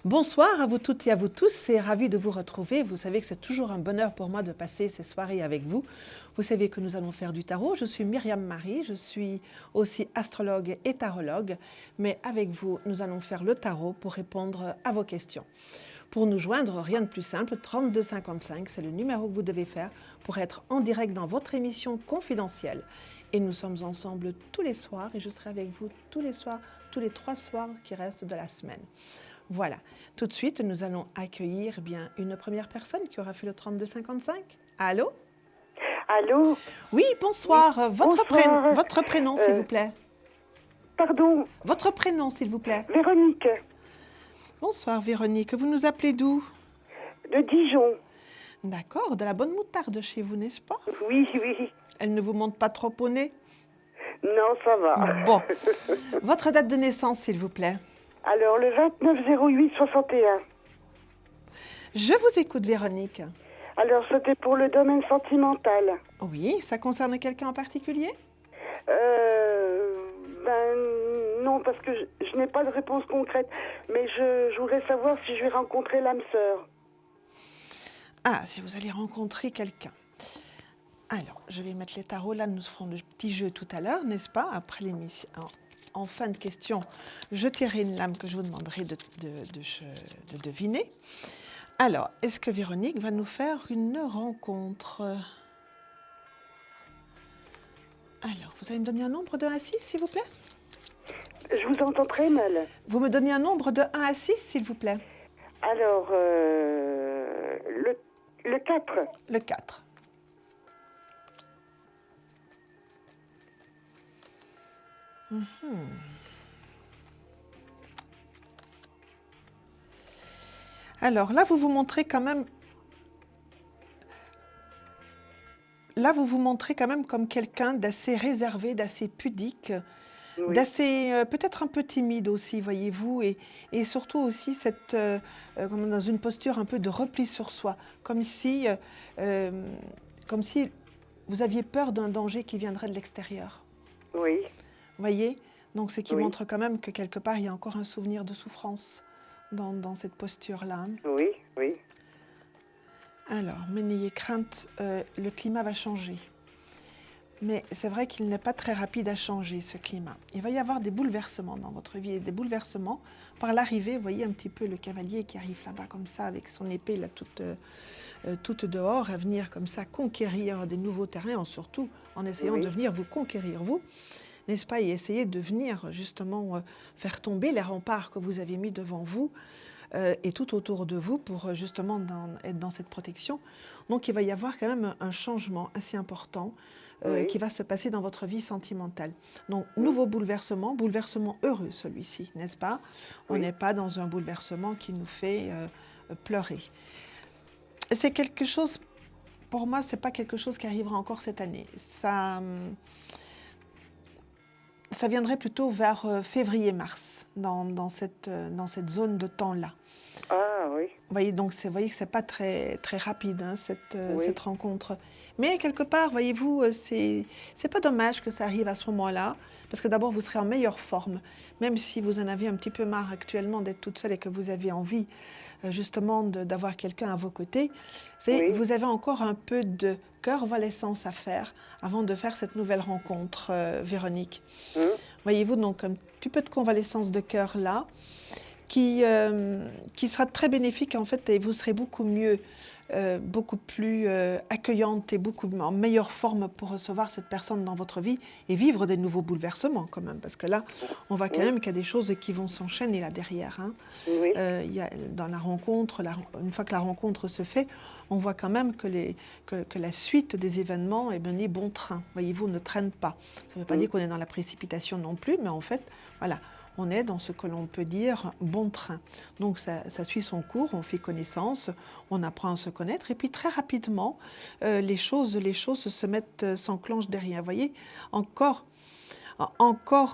Bonsoir à vous toutes et à vous tous, c'est ravi de vous retrouver. Vous savez que c'est toujours un bonheur pour moi de passer ces soirées avec vous. Vous savez que nous allons faire du tarot. Je suis Myriam Marie, je suis aussi astrologue et tarologue. Mais avec vous, nous allons faire le tarot pour répondre à vos questions. Pour nous joindre, rien de plus simple, 32 55, c'est le numéro que vous devez faire pour être en direct dans votre émission confidentielle. Et nous sommes ensemble tous les soirs et je serai avec vous tous les soirs, tous les 3 soirs qui restent de la semaine. Voilà, tout de suite, nous allons accueillir une première personne qui aura fait le 32 55. Allô? Allô? Oui, bonsoir. Oui, Votre prénom, s'il vous plaît. Pardon? Votre prénom, s'il vous plaît. Véronique, Bonsoir, Véronique. Vous nous appelez d'où? de Dijon. D'accord, de la bonne moutarde chez vous, n'est-ce pas? Oui, oui. Elle ne vous monte pas trop au nez? Non, ça va. Bon. Votre date de naissance, s'il vous plaît. Alors, le 29/08/61. Je vous écoute, Véronique. Alors, c'était pour le domaine sentimental. Oui, ça concerne quelqu'un en particulier? Non, parce que je n'ai pas de réponse concrète. Mais je voudrais savoir si je vais rencontrer l'âme sœur. Ah, si vous allez rencontrer quelqu'un. Alors, je vais mettre les tarots là, nous ferons le petit jeu tout à l'heure, n'est-ce pas? Après l'émission, en fin de question, je tirerai une lame que je vous demanderai de deviner. Alors, est-ce que Véronique va nous faire une rencontre? Alors, vous allez me donner un nombre de 1 à 6, s'il vous plaît? Je vous entends très mal. Vous me donnez un nombre de 1 à 6, s'il vous plaît? Alors, le 4. Le 4. Alors là, vous vous montrez quand même. Là, vous vous montrez quand même comme quelqu'un d'assez réservé, d'assez pudique, Oui. d'assez peut-être un peu timide aussi, voyez-vous, et surtout aussi dans une posture un peu de repli sur soi, comme si vous aviez peur d'un danger qui viendrait de l'extérieur. Oui. Voyez? Donc, ce qui Oui. montre quand même que quelque part, il y a encore un souvenir de souffrance dans cette posture-là. Oui, oui. Alors, mais n'ayez crainte, le climat va changer. Mais c'est vrai qu'il n'est pas très rapide à changer, ce climat. Il va y avoir des bouleversements dans votre vie, et des bouleversements par l'arrivée. Vous voyez un petit peu le cavalier qui arrive là-bas comme ça, avec son épée là, toute dehors, à venir comme ça conquérir des nouveaux terrains, surtout en essayant de venir vous conquérir, vous, n'est-ce pas, et essayer de venir justement faire tomber les remparts que vous avez mis devant vous, et tout autour de vous pour justement être dans cette protection. Donc il va y avoir quand même un changement assez important qui va se passer dans votre vie sentimentale. Donc nouveau bouleversement heureux celui-ci, n'est-ce pas? On n'est pas dans un bouleversement qui nous fait pleurer. C'est quelque chose, pour moi, c'est pas quelque chose qui arrivera encore cette année. Ça viendrait plutôt vers février-mars, dans cette zone de temps-là. Ah oui. Vous voyez que c'est pas très, très rapide, hein, cette rencontre. Mais quelque part, voyez-vous, c'est pas dommage que ça arrive à ce moment-là, parce que d'abord, vous serez en meilleure forme, même si vous en avez un petit peu marre actuellement d'être toute seule et que vous avez envie justement d'avoir quelqu'un à vos côtés. Vous avez encore un peu de cœur-valescence à faire avant de faire cette nouvelle rencontre, Véronique. Voyez-vous, donc un petit peu de convalescence de cœur là, qui sera très bénéfique en fait, et vous serez beaucoup mieux, beaucoup plus accueillante et beaucoup en meilleure forme pour recevoir cette personne dans votre vie et vivre des nouveaux bouleversements quand même, parce que là, on voit quand même qu'il y a des choses qui vont s'enchaîner là derrière. Hein. Oui. Dans la rencontre, une fois que la rencontre se fait, on voit quand même que la suite des événements est menée bon train. Voyez-vous, ne traîne pas. Ça ne veut pas dire qu'on est dans la précipitation non plus, mais en fait, voilà. On est dans ce que l'on peut dire bon train. Donc ça suit son cours, on fait connaissance, on apprend à se connaître et puis très rapidement, les choses s'enclenchent derrière. Vous voyez, encore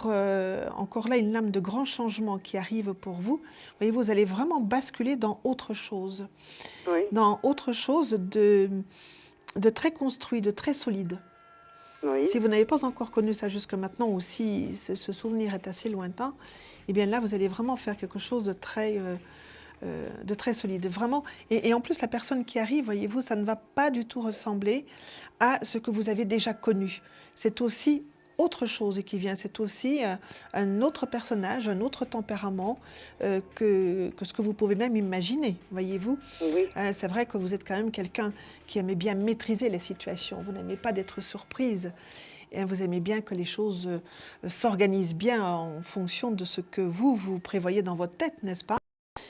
là une lame de grand changement qui arrive pour vous. Voyez, vous allez vraiment basculer dans autre chose. Oui. Dans autre chose de très construit, de très solide. Oui. Si vous n'avez pas encore connu ça jusque maintenant, ou si ce souvenir est assez lointain, eh bien là, vous allez vraiment faire quelque chose de très de très solide, vraiment. Et en plus, la personne qui arrive, voyez-vous, ça ne va pas du tout ressembler à ce que vous avez déjà connu. C'est aussi autre chose qui vient, c'est aussi un autre personnage, un autre tempérament que ce que vous pouvez même imaginer, voyez-vous. Oui. C'est vrai que vous êtes quand même quelqu'un qui aimait bien maîtriser les situations, vous n'aimez pas d'être surprise. Et vous aimez bien que les choses s'organisent bien en fonction de ce que vous prévoyez dans votre tête, n'est-ce pas?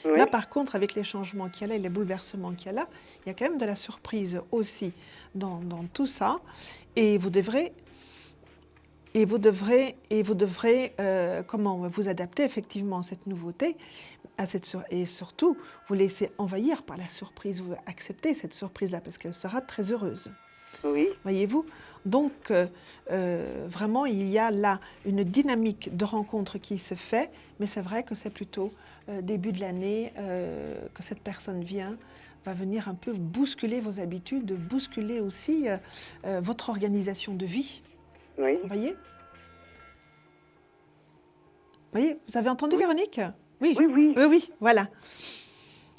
Oui. Là, par contre, avec les changements qu'il y a là et les bouleversements qu'il y a là, il y a quand même de la surprise aussi dans tout ça. Et vous devrez, comment vous adapter effectivement à cette nouveauté, et surtout vous laisser envahir par la surprise, vous acceptez cette surprise-là parce qu'elle sera très heureuse. Oui. Voyez-vous? Donc, vraiment, il y a là une dynamique de rencontre qui se fait, mais c'est vrai que c'est plutôt début de l'année que cette personne va venir un peu bousculer vos habitudes, bousculer aussi votre organisation de vie. Oui. Vous voyez? Vous avez entendu, Oui. Véronique? Oui. Oui, oui. Oui, oui, voilà.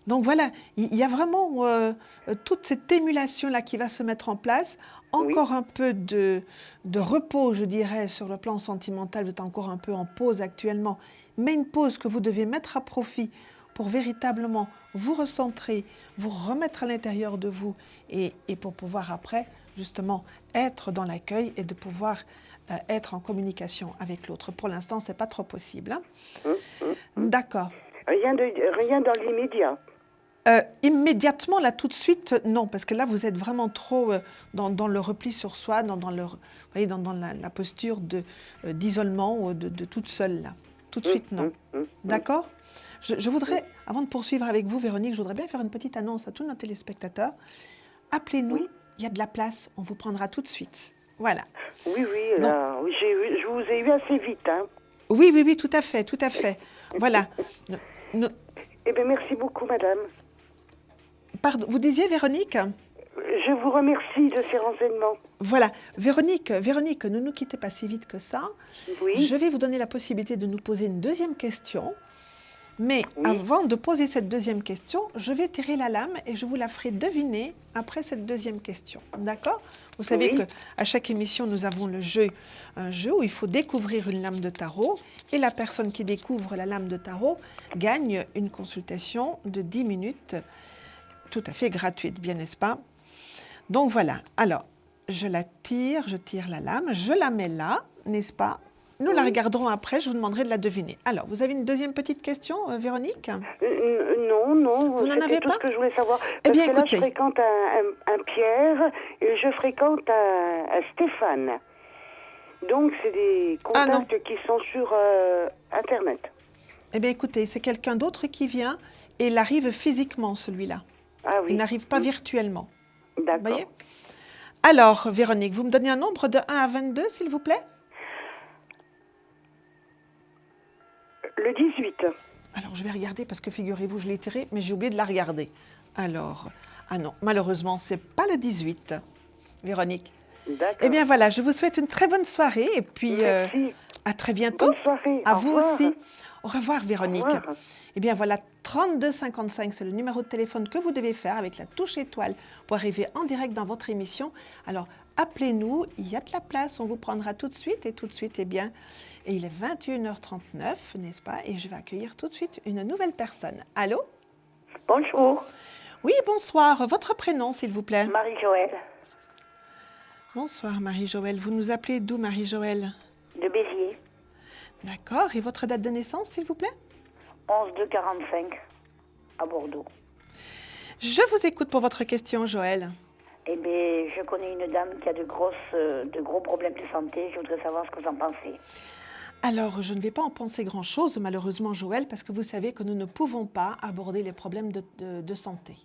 Donc voilà, il y a vraiment toute cette émulation-là qui va se mettre en place. Encore un peu de repos, je dirais, sur le plan sentimental. Vous êtes encore un peu en pause actuellement, mais une pause que vous devez mettre à profit pour véritablement vous recentrer, vous remettre à l'intérieur de vous et pour pouvoir après, justement, être dans l'accueil et de pouvoir être en communication avec l'autre. Pour l'instant, ce n'est pas trop possible. Hein? D'accord. Rien dans l'immédiat. Immédiatement, là, tout de suite, non, parce que là, vous êtes vraiment trop dans le repli sur soi, dans la posture d'isolement ou de toute seule, là. Tout de suite, non. D'accord? Je voudrais, avant de poursuivre avec vous, Véronique, je voudrais bien faire une petite annonce à tous nos téléspectateurs. Appelez-nous, il y a de la place, on vous prendra tout de suite. Voilà. Oui, là, je vous ai eu assez vite. Hein. Oui, tout à fait. Voilà. Eh bien, merci beaucoup, madame. Pardon, vous disiez, Véronique? Je vous remercie de ces renseignements. Voilà. Véronique, ne nous quittez pas si vite que ça. Oui. Je vais vous donner la possibilité de nous poser une deuxième question. Mais avant de poser cette deuxième question, je vais tirer la lame et je vous la ferai deviner après cette deuxième question. D'accord? Vous savez qu'à chaque émission, nous avons un jeu où il faut découvrir une lame de tarot. Et la personne qui découvre la lame de tarot gagne une consultation de 10 minutes, tout à fait gratuite, bien n'est-ce pas? Donc voilà. Alors, je tire la lame, je la mets là, n'est-ce pas? Nous la regarderons après, je vous demanderai de la deviner. Alors, vous avez une deuxième petite question, Véronique? Non. Vous n'en avez pas? Tout ce que je voulais savoir. Eh bien, parce que écoutez. Là, je fréquente un Pierre et je fréquente un Stéphane. Donc, c'est des contacts qui sont sur Internet. Eh bien, écoutez, c'est quelqu'un d'autre qui vient et il arrive physiquement, celui-là. Ah oui. Il n'arrive pas virtuellement. D'accord. Vous voyez? Alors, Véronique, vous me donnez un nombre de 1 à 22, s'il vous plaît? Le 18. Alors, je vais regarder parce que figurez-vous, je l'ai tiré, mais j'ai oublié de la regarder. Alors, non, malheureusement, ce n'est pas le 18, Véronique. D'accord. Eh bien, voilà, je vous souhaite une très bonne soirée et puis à très bientôt. Bonne soirée. À Au vous revoir. aussi. Au revoir, Véronique. Au revoir. Eh bien, voilà, 3255, c'est le numéro de téléphone que vous devez faire avec la touche étoile pour arriver en direct dans votre émission. Alors, appelez-nous, il y a de la place, on vous prendra tout de suite, eh bien, et il est 21h39, n'est-ce pas? Et je vais accueillir tout de suite une nouvelle personne. Allô? Bonjour. Oui, bonsoir. Votre prénom, s'il vous plaît? Marie-Joëlle. Bonsoir, Marie-Joëlle. Vous nous appelez d'où, Marie-Joëlle? De Béziers. D'accord. Et votre date de naissance, s'il vous plaît? 11-2-45 à Bordeaux. Je vous écoute pour votre question, Joëlle. Eh bien, je connais une dame qui a de gros problèmes de santé. Je voudrais savoir ce que vous en pensez. Alors, je ne vais pas en penser grand-chose, malheureusement, Joëlle, parce que vous savez que nous ne pouvons pas aborder les problèmes de santé.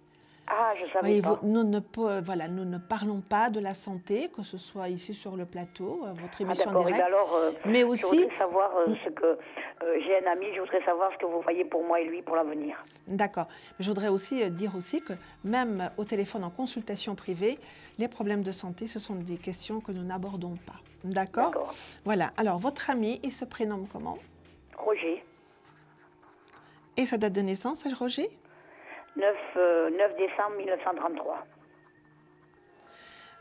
Ah, je savais pas. Nous ne parlons pas de la santé, que ce soit ici sur le plateau, votre émission en direct. Alors, mais je aussi, voudrais savoir ce que... j'ai un ami, je voudrais savoir ce que vous voyez pour moi et lui pour l'avenir. D'accord. Je voudrais aussi dire aussi que même au téléphone en consultation privée, les problèmes de santé, ce sont des questions que nous n'abordons pas. D'accord. Voilà. Alors, votre ami, il se prénomme comment? Roger. Et sa date de naissance, Roger? 9 décembre 1933.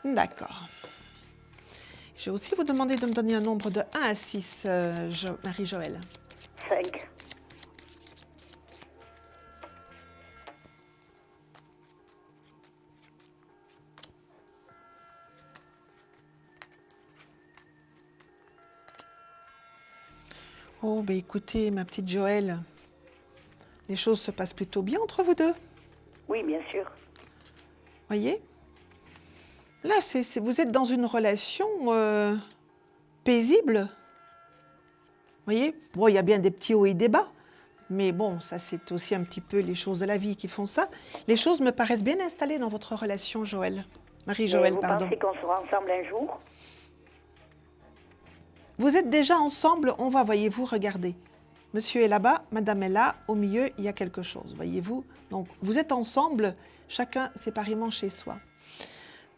D'accord. Je vais aussi vous demander de me donner un nombre de 1 à 6, Marie-Joëlle. 5. Oh, ben écoutez, ma petite Joëlle, les choses se passent plutôt bien entre vous deux. Oui, bien sûr. Voyez? Là, vous êtes dans une relation paisible. Voyez? Bon, il y a bien des petits hauts et des bas. Mais bon, ça, c'est aussi un petit peu les choses de la vie qui font ça. Les choses me paraissent bien installées dans votre relation, Joëlle. Marie-Joëlle, pardon. Vous pensez qu'on sera ensemble un jour? Vous êtes déjà ensemble, on va, voyez-vous, regardez. Monsieur est là-bas, madame est là, au milieu, il y a quelque chose, voyez-vous. Donc, vous êtes ensemble, chacun séparément chez soi.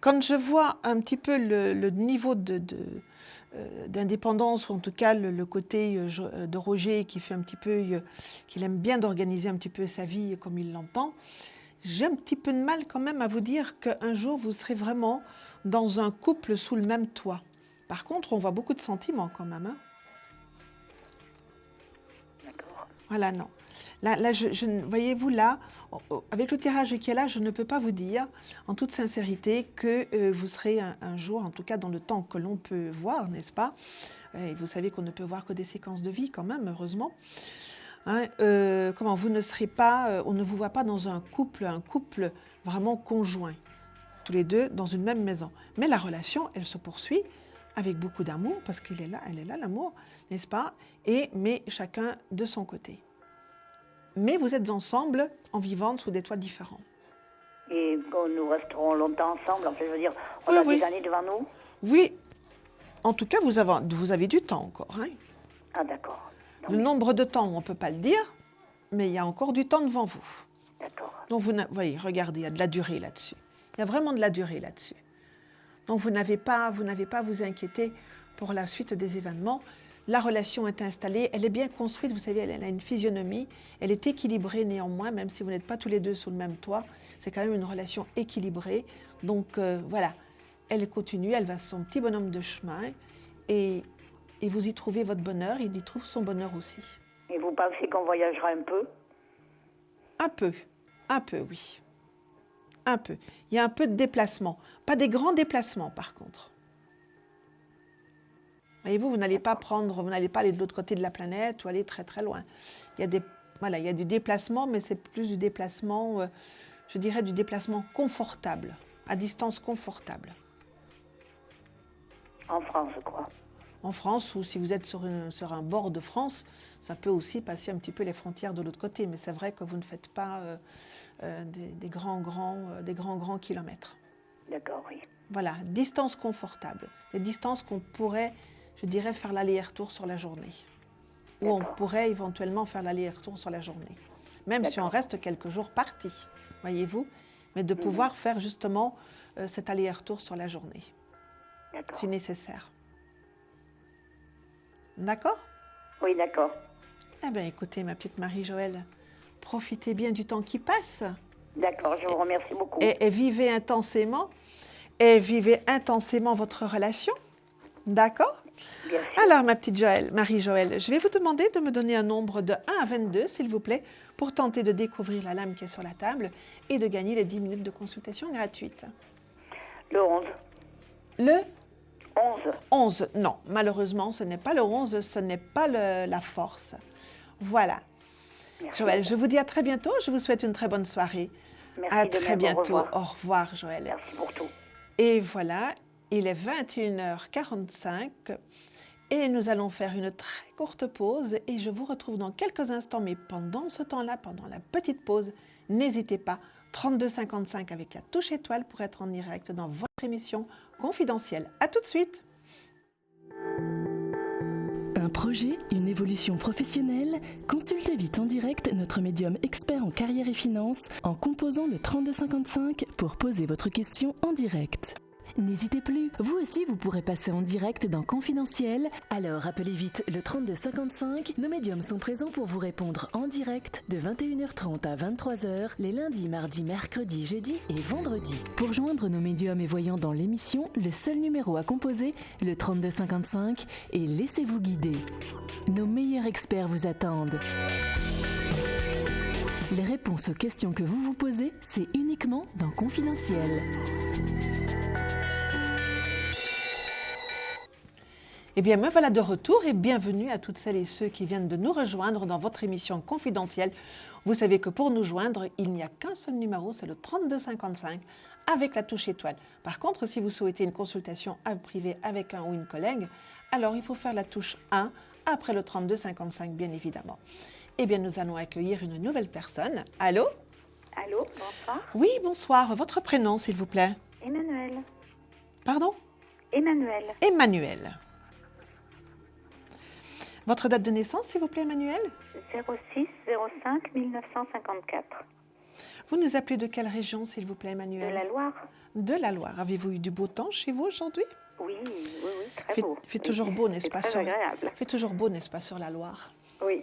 Quand je vois un petit peu le niveau d'indépendance, ou en tout cas le côté de Roger qui fait un petit peu, qu'il aime bien d'organiser un petit peu sa vie comme il l'entend, j'ai un petit peu de mal quand même à vous dire qu'un jour vous serez vraiment dans un couple sous le même toit. Par contre, on voit beaucoup de sentiments quand même. Hein. D'accord. Voilà, non. Là, voyez-vous, là, avec le tirage qui est là, je ne peux pas vous dire, en toute sincérité, que vous serez un jour, en tout cas dans le temps que l'on peut voir, n'est-ce pas? Et vous savez qu'on ne peut voir que des séquences de vie quand même, heureusement. Hein, vous ne serez pas, on ne vous voit pas dans un couple vraiment conjoint, tous les deux dans une même maison. Mais la relation, elle se poursuit avec beaucoup d'amour, parce qu'il est là, elle est là, l'amour, n'est-ce pas? Mais chacun de son côté. Mais vous êtes ensemble en vivant sous des toits différents. Et nous resterons longtemps ensemble, en fait, je veux dire, on a des années devant nous? Oui, en tout cas, vous avez du temps encore. Hein? Ah, d'accord. Le nombre de temps, on ne peut pas le dire, mais il y a encore du temps devant vous. D'accord. Donc, voyez, regardez, il y a de la durée là-dessus. Il y a vraiment de la durée là-dessus. Donc, vous n'avez pas à vous inquiéter pour la suite des événements. La relation est installée, elle est bien construite, vous savez, elle a une physionomie, elle est équilibrée néanmoins, même si vous n'êtes pas tous les deux sous le même toit, c'est quand même une relation équilibrée. Donc, voilà, elle continue, elle va son petit bonhomme de chemin et vous y trouvez votre bonheur, il y trouve son bonheur aussi. Et vous pensez qu'on voyagera un peu? Un peu, oui. Un peu. Il y a un peu de déplacement. Pas des grands déplacements, par contre. Voyez-vous, vous n'allez pas aller de l'autre côté de la planète ou aller très très loin. Il y a du déplacement, mais c'est plus du déplacement, je dirais du déplacement confortable, à distance confortable. En France, je crois. En France, ou si vous êtes sur un bord de France, ça peut aussi passer un petit peu les frontières de l'autre côté. Mais c'est vrai que vous ne faites pas des grands kilomètres. D'accord, oui. Voilà, distance confortable. Des distances qu'on pourrait, je dirais, faire l'aller-retour sur la journée. Ou on pourrait éventuellement faire l'aller-retour sur la journée. Même si on reste quelques jours partis, voyez-vous. Mais de pouvoir faire justement cet aller-retour sur la journée. Si nécessaire. D'accord? Oui, d'accord. Eh bien, écoutez, ma petite Marie-Joëlle, profitez bien du temps qui passe. D'accord, je vous remercie beaucoup. Et vivez intensément. Et vivez intensément votre relation. D'accord? Bien sûr. Alors, ma petite Marie-Joëlle, je vais vous demander de me donner un nombre de 1 à 22, s'il vous plaît, pour tenter de découvrir la lame qui est sur la table et de gagner les 10 minutes de consultation gratuite. Le 11. Le 11. 11. Non, malheureusement, ce n'est pas le 11, ce n'est pas la force. Voilà. Merci. Joëlle, je vous dis à très bientôt. Je vous souhaite une très bonne soirée. Merci à de très même, bientôt. au revoir, Joëlle. Merci pour tout. Et voilà, il est 21h45 et nous allons faire une très courte pause et je vous retrouve dans quelques instants. Mais pendant ce temps-là, pendant la petite pause, n'hésitez pas, 3255 avec la touche étoile pour être en direct dans votre émission confidentielle. À tout de suite. Un projet, une évolution professionnelle? Consultez vite en direct notre médium expert en carrière et finance en composant le 3255 pour poser votre question en direct. N'hésitez plus, vous aussi vous pourrez passer en direct dans Confidentiel. Alors appelez vite le 3255. Nos médiums sont présents pour vous répondre en direct de 21h30 à 23h les lundis, mardis, mercredis, jeudis et vendredis. Pour joindre nos médiums et voyants dans l'émission, le seul numéro à composer, le 3255, et laissez-vous guider. Nos meilleurs experts vous attendent. Les réponses aux questions que vous vous posez, c'est uniquement dans Confidentiel. Eh bien, me voilà de retour et bienvenue à toutes celles et ceux qui viennent de nous rejoindre dans votre émission Confidentielle. Vous savez que pour nous joindre, il n'y a qu'un seul numéro, c'est le 3255 avec la touche étoile. Par contre, si vous souhaitez une consultation privée avec un ou une collègue, alors il faut faire la touche 1 après le 3255, bien évidemment. Eh bien, nous allons accueillir une nouvelle personne. Allô? Allô, bonsoir. Oui, bonsoir. Votre prénom, s'il vous plaît? Emmanuel. Pardon? Emmanuel. Emmanuel. Votre date de naissance, s'il vous plaît, Emmanuel? 06 05 1954. Vous nous appelez de quelle région, s'il vous plaît, De Emmanuel? la Loire. De la Loire. Avez-vous eu du beau temps chez vous aujourd'hui? Oui, très beau. Fait toujours beau, n'est-ce pas? Très agréable. Fait toujours beau, n'est-ce pas, sur la Loire? Oui.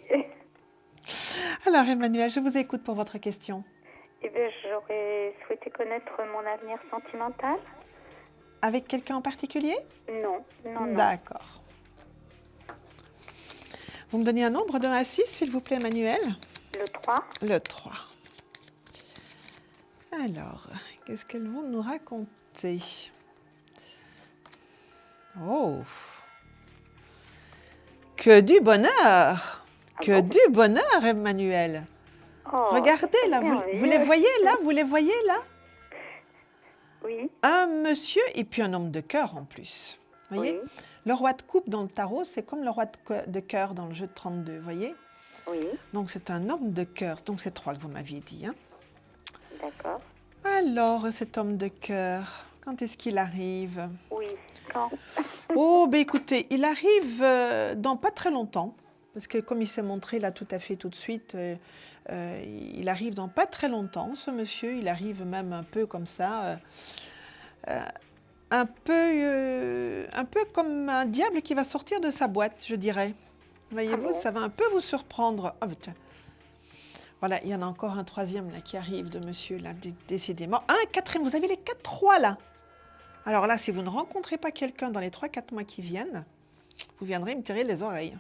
Alors, Emmanuel, je vous écoute pour votre question. Eh bien, j'aurais souhaité connaître mon avenir sentimental. Avec quelqu'un en particulier? Non. D'accord. Vous me donnez un nombre de 1 à 6, s'il vous plaît, Emmanuel? Le 3. Le 3. Alors, qu'est-ce qu'elles vont nous raconter? Oh! Que du bonheur! Que du bonheur, Emmanuel! Oh, regardez, là, vous les voyez là? Vous les voyez là? Oui. Un monsieur et puis un homme de cœur en plus. Vous voyez? Oui. Le roi de coupe dans le tarot, c'est comme le roi de cœur dans le jeu de 32, vous voyez? Oui. Donc, c'est un homme de cœur. Donc, c'est 3 que vous m'aviez dit. Hein? D'accord. Alors, cet homme de cœur, quand est-ce qu'il arrive? Oui. Quand? Oh, ben écoutez, il arrive dans pas très longtemps. Parce que comme il s'est montré là tout à fait tout de suite, il arrive dans pas très longtemps, ce monsieur. Il arrive même un peu comme ça, un peu comme un diable qui va sortir de sa boîte, je dirais. Voyez-vous, ça va un peu vous surprendre. Oh, tiens. Voilà, il y en a encore un troisième là qui arrive de monsieur, là, décidément. Un quatrième, vous avez les 4-3 là. Alors là, si vous ne rencontrez pas quelqu'un dans les 3-4 mois qui viennent, vous viendrez me tirer les oreilles.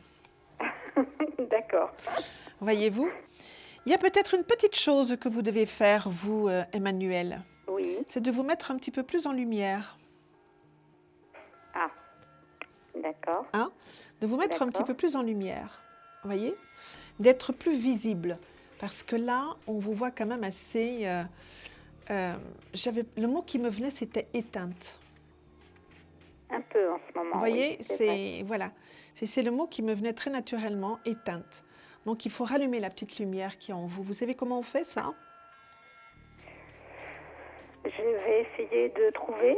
D'accord. Voyez-vous, il y a peut-être une petite chose que vous devez faire, vous, Emmanuel. Oui. C'est de vous mettre un petit peu plus en lumière. Ah. D'accord. Hein? De vous mettre un petit peu plus en lumière. Voyez? D'être plus visible. Parce que là, on vous voit quand même assez... le mot qui me venait, c'était éteinte. Un peu en ce moment. Vous voyez, oui, c'est le mot qui me venait très naturellement, éteinte. Donc, il faut rallumer la petite lumière qui est en vous. Vous savez comment on fait ça? Je vais essayer de trouver.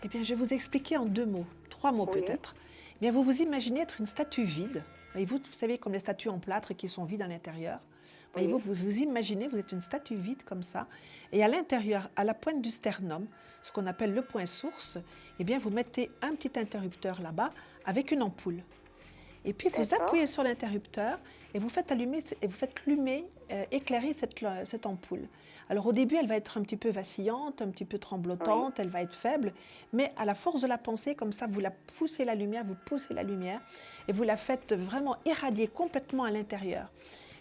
Eh bien, je vais vous expliquer en 2 mots, 3 mots peut-être. Eh bien, vous vous imaginez être une statue vide. Voyez-vous, vous savez, comme les statues en plâtre qui sont vides à l'intérieur. Voyez-vous, vous vous imaginez, vous êtes une statue vide comme ça. Et à l'intérieur, à la pointe du sternum, ce qu'on appelle le point source, eh bien, vous mettez un petit interrupteur là-bas avec une ampoule. Et puis, vous appuyez sur l'interrupteur et vous faites éclairer cette ampoule. Alors, au début, elle va être un petit peu vacillante, un petit peu tremblotante, elle va être faible, mais à la force de la pensée, comme ça, vous poussez la lumière et vous la faites vraiment irradier complètement à l'intérieur.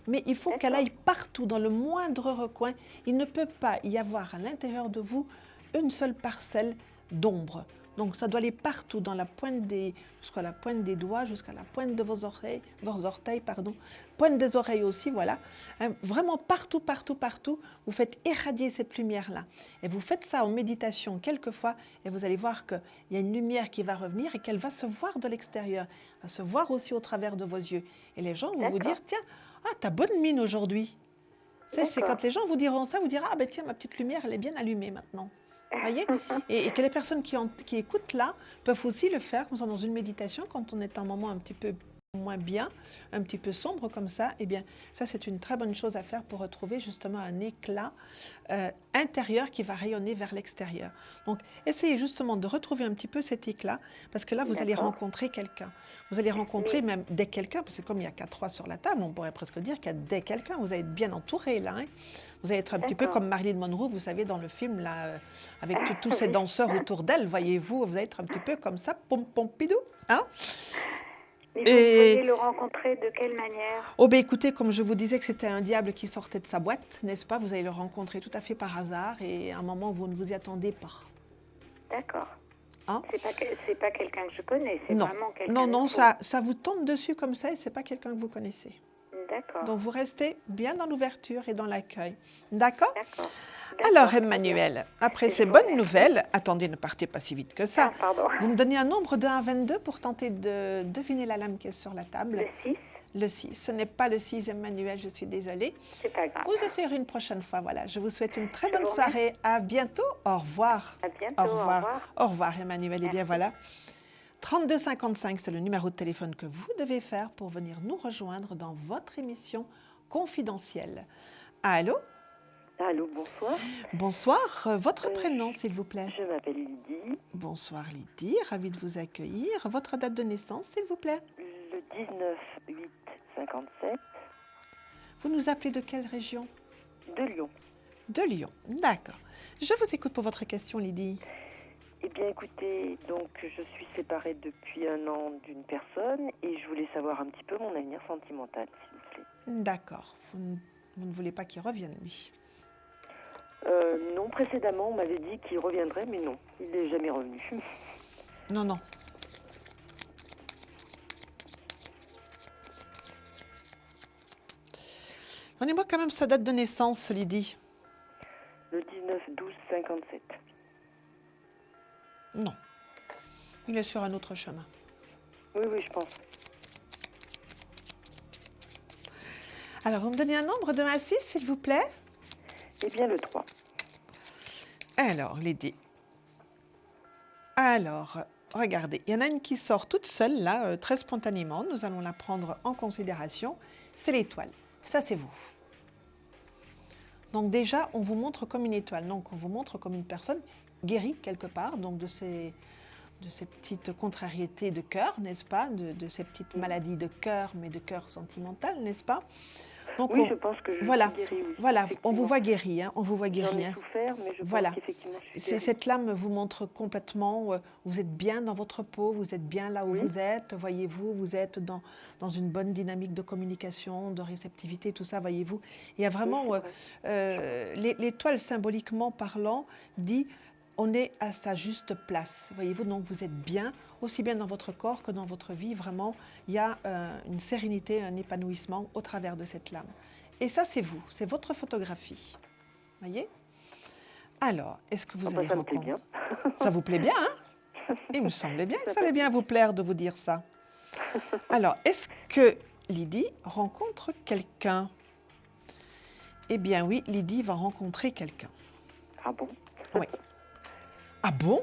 Mais il faut qu'elle aille partout, dans le moindre recoin. Il ne peut pas y avoir à l'intérieur de vous une seule parcelle d'ombre. Donc, ça doit aller partout, jusqu'à la pointe des doigts, jusqu'à la pointe de vos orteils, pointe des oreilles aussi, voilà. Vraiment partout, partout, partout, vous faites irradier cette lumière-là. Et vous faites ça en méditation quelquefois, et vous allez voir qu'il y a une lumière qui va revenir et qu'elle va se voir de l'extérieur, va se voir aussi au travers de vos yeux. Et les gens vont vous dire, tiens, t'as bonne mine aujourd'hui. C'est quand les gens vous diront ça, vous direz, ah ben tiens, ma petite lumière, elle est bien allumée maintenant. Voyez, et que les personnes qui écoutent là peuvent aussi le faire comme ça, dans une méditation quand on est en moment un petit peu moins bien, un petit peu sombre comme ça, eh bien, ça, c'est une très bonne chose à faire pour retrouver justement un éclat intérieur qui va rayonner vers l'extérieur. Donc, essayez justement de retrouver un petit peu cet éclat, parce que là, vous allez rencontrer quelqu'un. Vous allez rencontrer même des quelqu'un, parce que comme il n'y a qu'à 3 sur la table, on pourrait presque dire qu'il y a des quelqu'un. Vous allez être bien entouré, là. Hein. Vous allez être un petit peu comme Marilyn Monroe, vous savez, dans le film, là, avec tous ces danseurs autour d'elle, voyez-vous, vous allez être un petit peu comme ça, pompidou, hein. Et vous voulez le rencontrer de quelle manière? Oh ben écoutez, comme je vous disais que c'était un diable qui sortait de sa boîte, n'est-ce pas? Vous allez le rencontrer tout à fait par hasard et à un moment où vous ne vous y attendez pas. D'accord. Hein? C'est pas quelqu'un que je connais, c'est vraiment quelqu'un Non, de ça vous tombe dessus comme ça et c'est pas quelqu'un que vous connaissez. D'accord. Donc vous restez bien dans l'ouverture et dans l'accueil. D'accord? D'accord. Alors Emmanuel, après ces bonnes nouvelles, attendez, ne partez pas si vite que ça. Pardon. Vous me donnez un nombre de 1 à 22 pour tenter de deviner la lame qui est sur la table. Le 6. Le 6. Ce n'est pas le 6, Emmanuel, je suis désolée. C'est pas grave. Vous essayerez une prochaine fois. Voilà. Je vous souhaite une très bonne soirée. À bientôt. Au revoir. À bientôt. Au revoir. Au revoir, Emmanuel. Merci. Et bien voilà. 3255, c'est le numéro de téléphone que vous devez faire pour venir nous rejoindre dans votre émission confidentielle. Allô? Allô, bonsoir. Bonsoir. Votre prénom, s'il vous plaît? Je m'appelle Lydie. Bonsoir Lydie, ravie de vous accueillir. Votre date de naissance, s'il vous plaît? Le 19/8/57. Vous nous appelez de quelle région? De Lyon. De Lyon, d'accord. Je vous écoute pour votre question, Lydie. Eh bien, écoutez, donc je suis séparée depuis 1 an d'une personne et je voulais savoir un petit peu mon avenir sentimental, s'il vous plaît. D'accord. Vous ne voulez pas qu'il revienne, lui? Non, précédemment, on m'avait dit qu'il reviendrait, mais non, il n'est jamais revenu. Non. Donnez-moi quand même sa date de naissance, Lydie. Le 19/12/57. Non. Il est sur un autre chemin. Oui, je pense. Alors, vous me donnez un nombre de 1 à 6, s'il vous plaît? Eh bien, le 3. Alors, Lydie. Alors, regardez, il y en a une qui sort toute seule, là, très spontanément. Nous allons la prendre en considération. C'est l'étoile. Ça, c'est vous. Donc déjà, on vous montre comme une étoile. Donc, on vous montre comme une personne guérie quelque part, donc de ces petites contrariétés de cœur, n'est-ce pas? De ces petites maladies de cœur, mais de cœur sentimental, n'est-ce pas? Donc oui, je pense que je suis guérie, oui. Voilà, on vous voit guérie, hein, on vous voit guérie. J'en ai souffert, mais je pense qu'effectivement, je suis guérie. Cette lame vous montre complètement, vous êtes bien dans votre peau, vous êtes bien là où vous êtes, voyez-vous, vous êtes dans une bonne dynamique de communication, de réceptivité, tout ça, voyez-vous. Il y a vraiment, l'étoile symboliquement parlant dit, on est à sa juste place, voyez-vous, donc vous êtes bien, aussi bien dans votre corps que dans votre vie, vraiment, il y a une sérénité, un épanouissement au travers de cette lame. Et ça, c'est vous, c'est votre photographie, voyez? Alors, est-ce que vous allez ça me plaît bien. Ça vous plaît bien, hein? Il me semblait bien que ça allait bien vous plaire de vous dire ça. Alors, est-ce que Lydie rencontre quelqu'un? Eh bien oui, Lydie va rencontrer quelqu'un. Ah bon? Oui. Ah bon?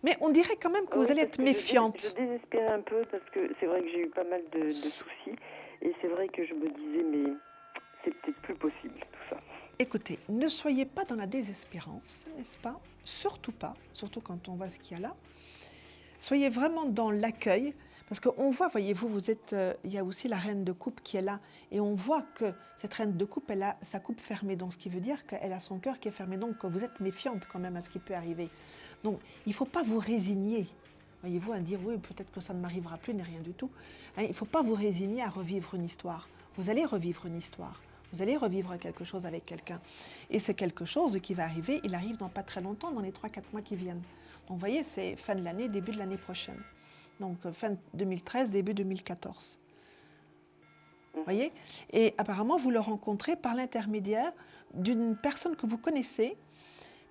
Mais on dirait quand même que vous allez être méfiante. Je désespérais un peu parce que c'est vrai que j'ai eu pas mal de soucis et c'est vrai que je me disais mais c'est peut-être plus possible tout ça. Écoutez, ne soyez pas dans la désespérance, n'est-ce pas? Surtout pas, surtout quand on voit ce qu'il y a là. Soyez vraiment dans l'accueil. Parce qu'on voit, voyez-vous, il y a aussi la reine de coupe qui est là. Et on voit que cette reine de coupe, elle a sa coupe fermée. Donc, ce qui veut dire qu'elle a son cœur qui est fermé. Donc, que vous êtes méfiante quand même à ce qui peut arriver. Donc, il ne faut pas vous résigner, voyez-vous, à dire « oui, peut-être que ça ne m'arrivera plus », ni rien du tout. Il ne faut pas vous résigner à revivre une histoire. Vous allez revivre une histoire. Vous allez revivre quelque chose avec quelqu'un. Et c'est quelque chose qui va arriver, il arrive dans pas très longtemps, dans les 3-4 mois qui viennent. Donc, vous voyez, c'est fin de l'année, début de l'année prochaine. Donc, fin 2013, début 2014. Vous voyez? Et apparemment, vous le rencontrez par l'intermédiaire d'une personne que vous connaissez,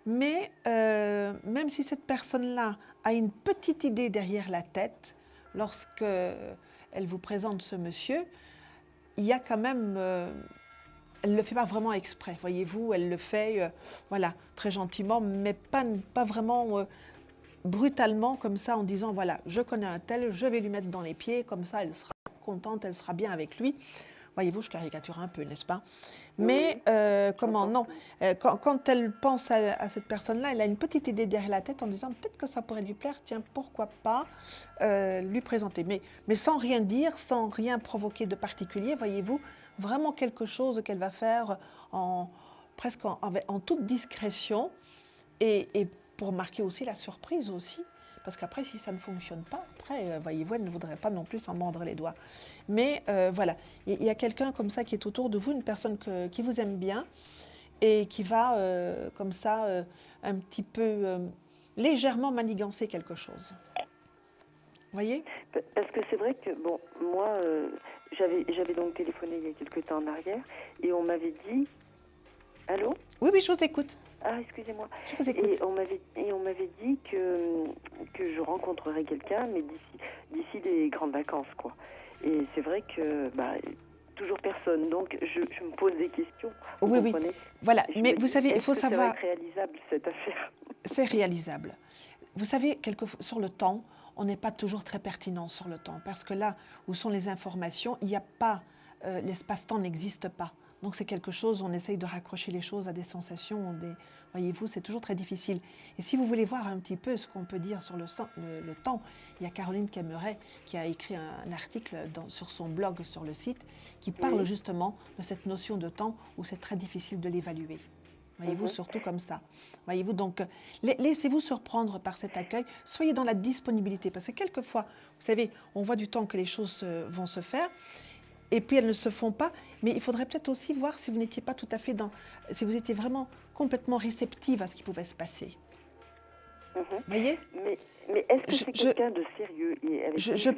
mais même si cette personne-là a une petite idée derrière la tête, lorsqu'elle vous présente ce monsieur, il y a quand même... elle ne le fait pas vraiment exprès, voyez-vous, elle le fait, voilà, très gentiment, mais pas vraiment... brutalement comme ça en disant voilà, je connais un tel, je vais lui mettre dans les pieds, comme ça elle sera contente, elle sera bien avec lui. Voyez-vous, je caricature un peu, n'est-ce pas? Mais comment non? Quand elle pense à cette personne-là, elle a une petite idée derrière la tête en disant peut-être que ça pourrait lui plaire, tiens, pourquoi pas lui présenter. Mais sans rien dire, sans rien provoquer de particulier, voyez-vous, vraiment quelque chose qu'elle va faire presque en toute discrétion et pour marquer aussi la surprise aussi. Parce qu'après, si ça ne fonctionne pas, après, voyez-vous, elle ne voudrait pas non plus s'en mordre les doigts. Mais voilà, il y a quelqu'un comme ça qui est autour de vous, une personne qui vous aime bien et qui va, comme ça, un petit peu légèrement manigancer quelque chose. Voyez ? Parce que c'est vrai que, bon, moi, j'avais donc téléphoné il y a quelques temps en arrière et on m'avait dit... Allô ? Oui, je vous écoute. Ah, excusez-moi. Je vous écoute. Et on m'avait dit que je rencontrerais quelqu'un, mais d'ici les grandes vacances, quoi. Et c'est vrai que, toujours personne. Donc, je me pose des questions. Oui. Voilà, mais vous savez, il faut savoir... C'est réalisable, cette affaire. C'est réalisable. Vous savez, quelquefois, sur le temps, on n'est pas toujours très pertinent sur le temps. Parce que là où sont les informations, il n'y a pas... l'espace-temps n'existe pas. Donc c'est quelque chose, on essaye de raccrocher les choses à des sensations, voyez-vous, c'est toujours très difficile. Et si vous voulez voir un petit peu ce qu'on peut dire sur le temps, il y a Caroline Cameret qui a écrit un article sur son blog, sur le site, qui parle justement de cette notion de temps où c'est très difficile de l'évaluer. Voyez-vous, surtout comme ça. Voyez-vous, donc laissez-vous surprendre par cet accueil, soyez dans la disponibilité, parce que quelquefois, vous savez, on voit du temps que les choses vont se faire, et puis elles ne se font pas, mais il faudrait peut-être aussi voir si vous n'étiez pas tout à fait si vous étiez vraiment complètement réceptive à ce qui pouvait se passer. Voyez ? Mais est-ce que c'est quelqu'un de sérieux je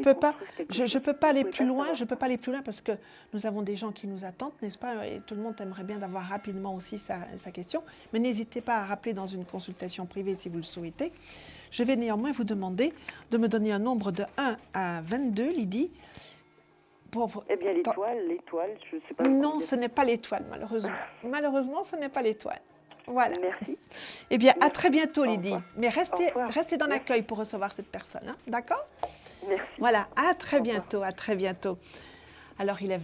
peux pas aller plus loin. Je peux pas aller plus loin parce que nous avons des gens qui nous attendent, n'est-ce pas ? Et tout le monde aimerait bien d'avoir rapidement aussi sa question. Mais n'hésitez pas à rappeler dans une consultation privée si vous le souhaitez. Je vais néanmoins vous demander de me donner un nombre de 1 à 22, Lydie. Eh bien, l'étoile, je ne sais pas. Non, ce n'est pas l'étoile, malheureusement. Malheureusement, ce n'est pas l'étoile. Voilà. Merci. Eh bien, à très bientôt, Lydie. Mais restez dans l'accueil pour recevoir cette personne, hein, d'accord ? Merci. Voilà, à très bientôt, à très bientôt. Alors, il est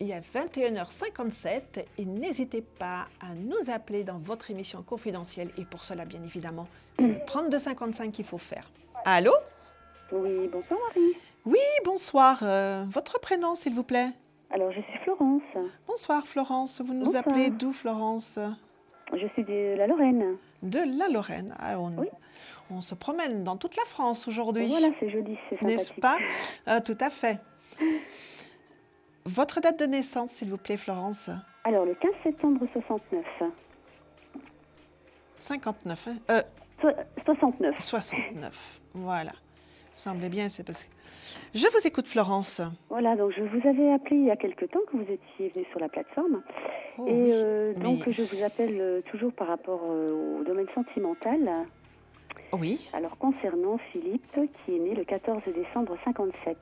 21h57 et n'hésitez pas à nous appeler dans votre émission confidentielle. Et pour cela, bien évidemment, c'est le 3255 qu'il faut faire. Allô ? Oui, bonsoir Marie. Oui, bonsoir. Votre prénom, s'il vous plaît ? Alors, je suis Florence. Bonsoir, Florence. Vous nous appelez d'où, Florence ? Je suis de la Lorraine. De la Lorraine. Ah, on se promène dans toute la France aujourd'hui. Voilà, c'est joli, c'est sympathique. N'est-ce pas ? Tout à fait. Votre date de naissance, s'il vous plaît, Florence ? Alors, le 15 septembre 69. 59, hein 69. 69, voilà. Semblait bien, c'est parce que... Je vous écoute, Florence. Voilà, donc je vous avais appelé il y a quelque temps que vous étiez venue sur la plateforme. Donc, je vous appelle toujours par rapport au domaine sentimental. Oui. Alors, concernant Philippe, qui est né le 14 décembre 57.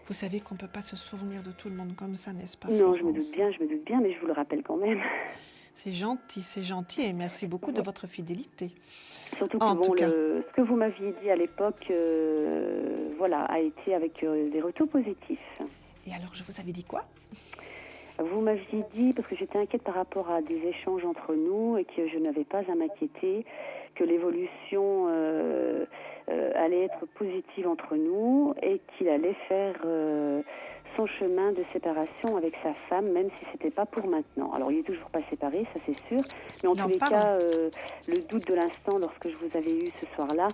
Vous savez qu'on ne peut pas se souvenir de tout le monde comme ça, n'est-ce pas, Non, Florence ? je me doute bien, mais je vous le rappelle quand même. C'est gentil et merci beaucoup de votre fidélité. Surtout que ce que vous m'aviez dit à l'époque, a été avec des retours positifs. Et alors, je vous avais dit quoi ? Vous m'aviez dit, parce que j'étais inquiète par rapport à des échanges entre nous et que je n'avais pas à m'inquiéter, que l'évolution allait être positive entre nous et qu'il allait faire son chemin de séparation avec sa femme, même si c'était pas pour maintenant. Alors, il est toujours pas séparé, ça c'est sûr, mais en tous les cas, le doute de l'instant, lorsque je vous avais eu ce soir-là,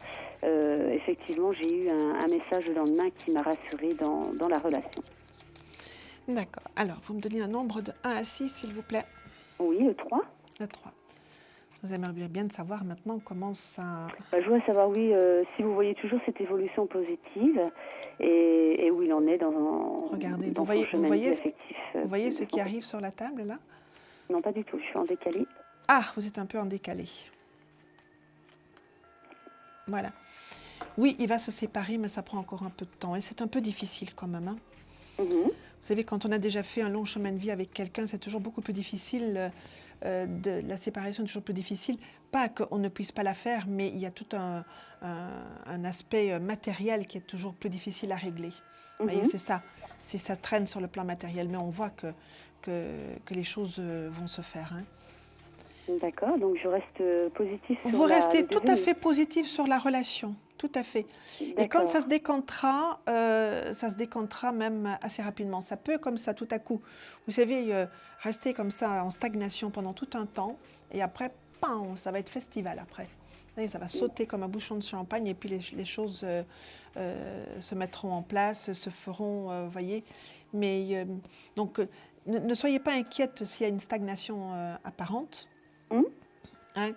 effectivement, j'ai eu un message le lendemain qui m'a rassurée dans la relation. D'accord. Alors, vous me donnez un nombre de 1 à 6, s'il vous plaît. Oui, le 3. Le 3. Vous aimeriez bien de savoir maintenant comment ça... Je voudrais savoir, si vous voyez toujours cette évolution positive et où il en est dans Regardez, dans vous voyez affectif. Vous voyez ce qui arrive sur la table, là ? Non, pas du tout. Je suis en décalé. Ah, vous êtes un peu en décalé. Voilà. Oui, il va se séparer, mais ça prend encore un peu de temps. Et c'est un peu difficile quand même. Hein. Mm-hmm. Vous savez, quand on a déjà fait un long chemin de vie avec quelqu'un, c'est toujours beaucoup plus difficile. La séparation est toujours plus difficile. Pas qu'on ne puisse pas la faire, mais il y a tout un aspect matériel qui est toujours plus difficile à régler. Vous voyez, c'est ça. Si ça traîne sur le plan matériel, mais on voit que les choses vont se faire. Hein. D'accord, donc je reste positive sur Vous restez le tout devenir. à fait positive sur la relation, tout à fait. Et quand ça se décantera même assez rapidement. Ça peut comme ça, tout à coup. Vous savez, rester comme ça en stagnation pendant tout un temps, et après, pam, ça va être festival après. Vous voyez, ça va sauter comme un bouchon de champagne, et puis les choses se mettront en place, se feront, voyez. Mais donc, ne soyez pas inquiète s'il y a une stagnation apparente. Hein,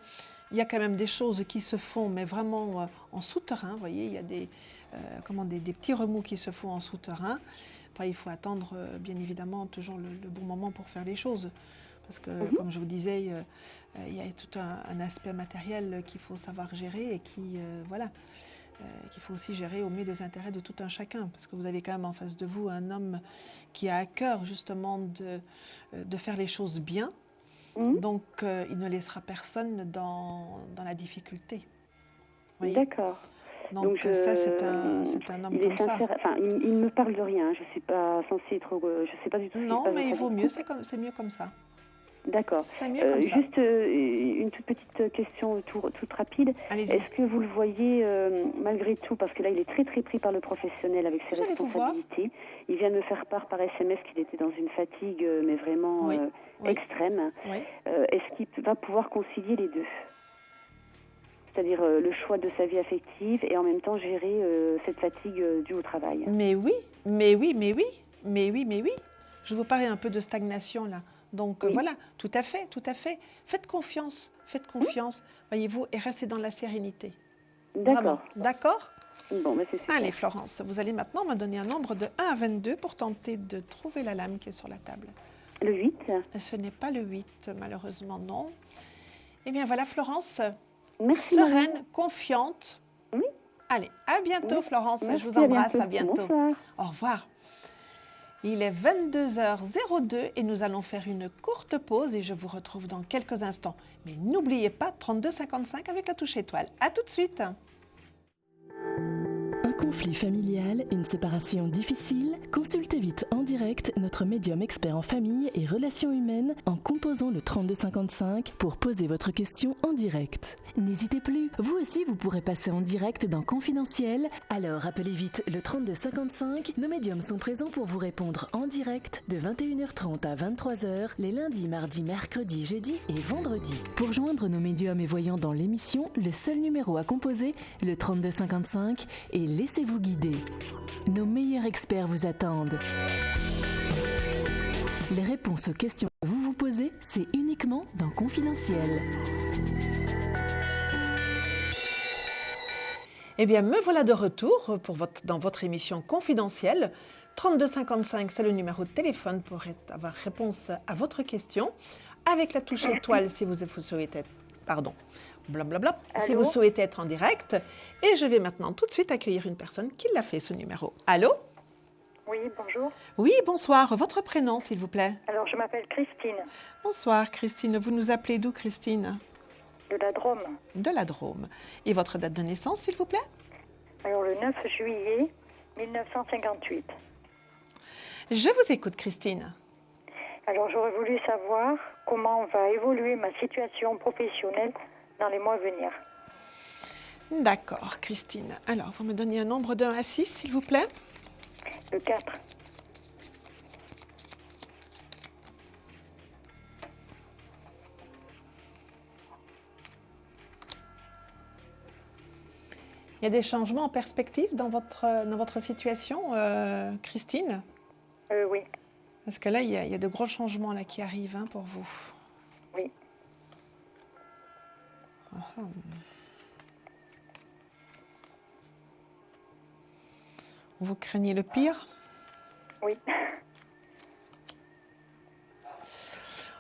il y a quand même des choses qui se font, mais vraiment en souterrain. Vous voyez, il y a des petits remous qui se font en souterrain. Après, il faut attendre, bien évidemment, toujours le bon moment pour faire les choses. Parce que, comme je vous disais, il y a tout un aspect matériel qu'il faut savoir gérer et qu'il faut aussi gérer au mieux des intérêts de tout un chacun. Parce que vous avez quand même en face de vous un homme qui a à cœur, justement, de faire les choses bien. Donc, il ne laissera personne dans la difficulté. D'accord. Donc ça, c'est un homme comme ça. Enfin, il ne me parle de rien. Je ne suis pas censée être... je sais pas du tout. Non, mais il vaut mieux. C'est mieux comme ça. D'accord. C'est mieux comme ça. Juste une toute petite question toute rapide. Allez-y. Est-ce que vous le voyez malgré tout, parce que là il est très très pris par le professionnel avec ses responsabilités. Il vient de me faire part par SMS qu'il était dans une fatigue mais vraiment extrême. Oui. Est-ce qu'il va pouvoir concilier les deux ? C'est-à-dire le choix de sa vie affective et en même temps gérer cette fatigue due au travail. Mais oui. Je vous parlais un peu de stagnation là. Donc voilà, tout à fait. Faites confiance, voyez-vous, et restez dans la sérénité. D'accord. Vraiment. D'accord ? Bon, mais c'est super. Allez Florence, vous allez maintenant me donner un nombre de 1 à 22 pour tenter de trouver la lame qui est sur la table. Le 8. Ce n'est pas le 8, malheureusement, non. Eh bien voilà Florence, merci, sereine, Marie. confiante. Oui. Allez, à bientôt Florence, Merci, je vous embrasse, à à bientôt. Bonsoir. Au revoir. Il est 22h02 et nous allons faire une courte pause et je vous retrouve dans quelques instants. Mais n'oubliez pas 3255 avec la touche étoile. À tout de suite. Un conflit familial, une séparation difficile? Consultez vite en direct notre médium expert en famille et relations humaines en composant le 3255 pour poser votre question en direct. N'hésitez plus, vous aussi vous pourrez passer en direct dans Confidentiel. Alors appelez vite le 3255. Nos médiums sont présents pour vous répondre en direct de 21h30 à 23h les lundis, mardis, mercredis, jeudis et vendredis. Pour joindre nos médiums et voyants dans l'émission, le seul numéro à composer, le 3255, et laissez-vous guider. Nos meilleurs experts vous attendent. Les réponses aux questions que vous vous posez, c'est uniquement dans Confidentiel. Eh bien, me voilà de retour dans votre émission Confidentielle. 3255, c'est le numéro de téléphone pour avoir réponse à votre question. Avec la touche étoile si vous souhaitez... Pardon. Blablabla, si vous souhaitez être en direct. Et je vais maintenant tout de suite accueillir une personne qui l'a fait, ce numéro. Allô ? Oui, bonjour. Oui, bonsoir. Votre prénom, s'il vous plaît ? Alors, je m'appelle Christine. Bonsoir, Christine. Vous nous appelez d'où, Christine ? De la Drôme. De la Drôme. Et votre date de naissance, s'il vous plaît ? Alors, le 9 juillet 1958. Je vous écoute, Christine. Alors, j'aurais voulu savoir comment va évoluer ma situation professionnelle dans les mois à venir. D'accord, Christine. Alors, vous me donnez un nombre de 1 à 6, s'il vous plaît ? Le 4. Il y a des changements en perspective dans votre situation, Christine ? Oui. Parce que là, il y a de gros changements là, qui arrivent pour vous. Oui. Vous craignez le pire ? Oui.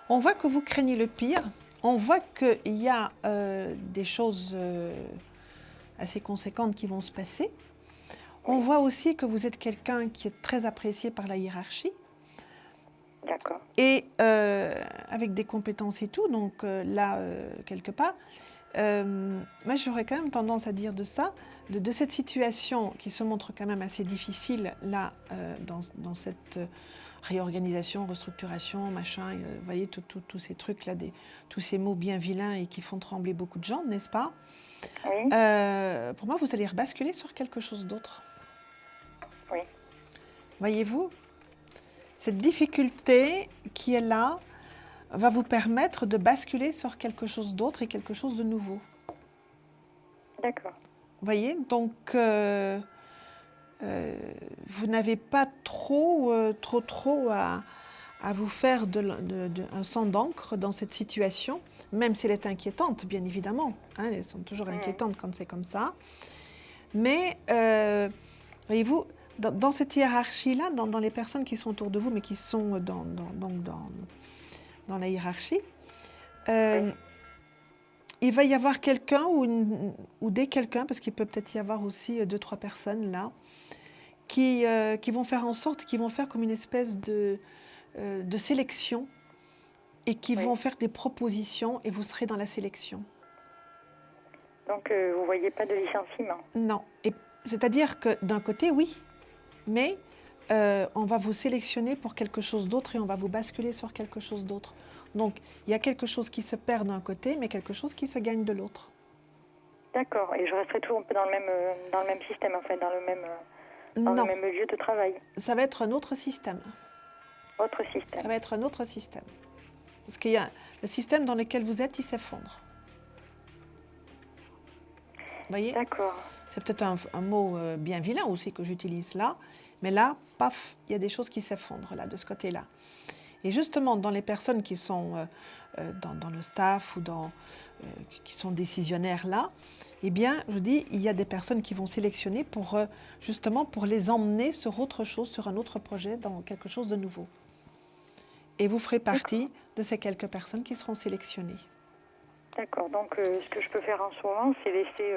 On voit que vous craignez le pire. On voit qu'il y a des choses assez conséquentes qui vont se passer. On voit aussi que vous êtes quelqu'un qui est très apprécié par la hiérarchie. D'accord. Et avec des compétences et tout, donc là, quelque part, moi j'aurais quand même tendance à dire de ça, de cette situation qui se montre quand même assez difficile là, dans cette réorganisation, restructuration, machin, vous voyez, tous ces trucs-là, tous ces mots bien vilains et qui font trembler beaucoup de gens, n'est-ce pas? Oui. Pour moi, vous allez rebasculer sur quelque chose d'autre. Oui. Voyez-vous, cette difficulté qui est là va vous permettre de basculer sur quelque chose d'autre et quelque chose de nouveau. D'accord. Vous voyez, donc vous n'avez pas trop à vous faire un sang d'encre dans cette situation, même si elle est inquiétante, bien évidemment. Hein, elles sont toujours inquiétantes quand c'est comme ça. Mais, voyez-vous, dans cette hiérarchie-là, dans les personnes qui sont autour de vous, mais qui sont dans la hiérarchie, il va y avoir quelqu'un ou des quelqu'un, parce qu'il peut peut-être y avoir aussi 2-3 personnes là, qui vont faire en sorte, qui vont faire comme une espèce de sélection et qui vont faire des propositions et vous serez dans la sélection. Donc, vous ne voyez pas de licenciement? Non. C'est-à-dire que d'un côté, oui, mais on va vous sélectionner pour quelque chose d'autre et on va vous basculer sur quelque chose d'autre. Donc, il y a quelque chose qui se perd d'un côté, mais quelque chose qui se gagne de l'autre. D'accord. Et je resterai toujours un peu dans le même système, en fait, dans le même lieu de travail. Ça va être un autre système. Autre système. Ça va être un autre système. Parce qu'il y a le système dans lequel vous êtes, il s'effondre. Vous voyez? D'accord. C'est peut-être un mot bien vilain aussi que j'utilise là, mais là, paf, il y a des choses qui s'effondrent là, de ce côté-là. Et justement, dans les personnes qui sont dans le staff ou qui sont décisionnaires là, eh bien, je dis, il y a des personnes qui vont sélectionner justement pour les emmener sur autre chose, sur un autre projet, dans quelque chose de nouveau. Et vous ferez partie de ces quelques personnes qui seront sélectionnées. D'accord. Donc, ce que je peux faire en ce moment, c'est laisser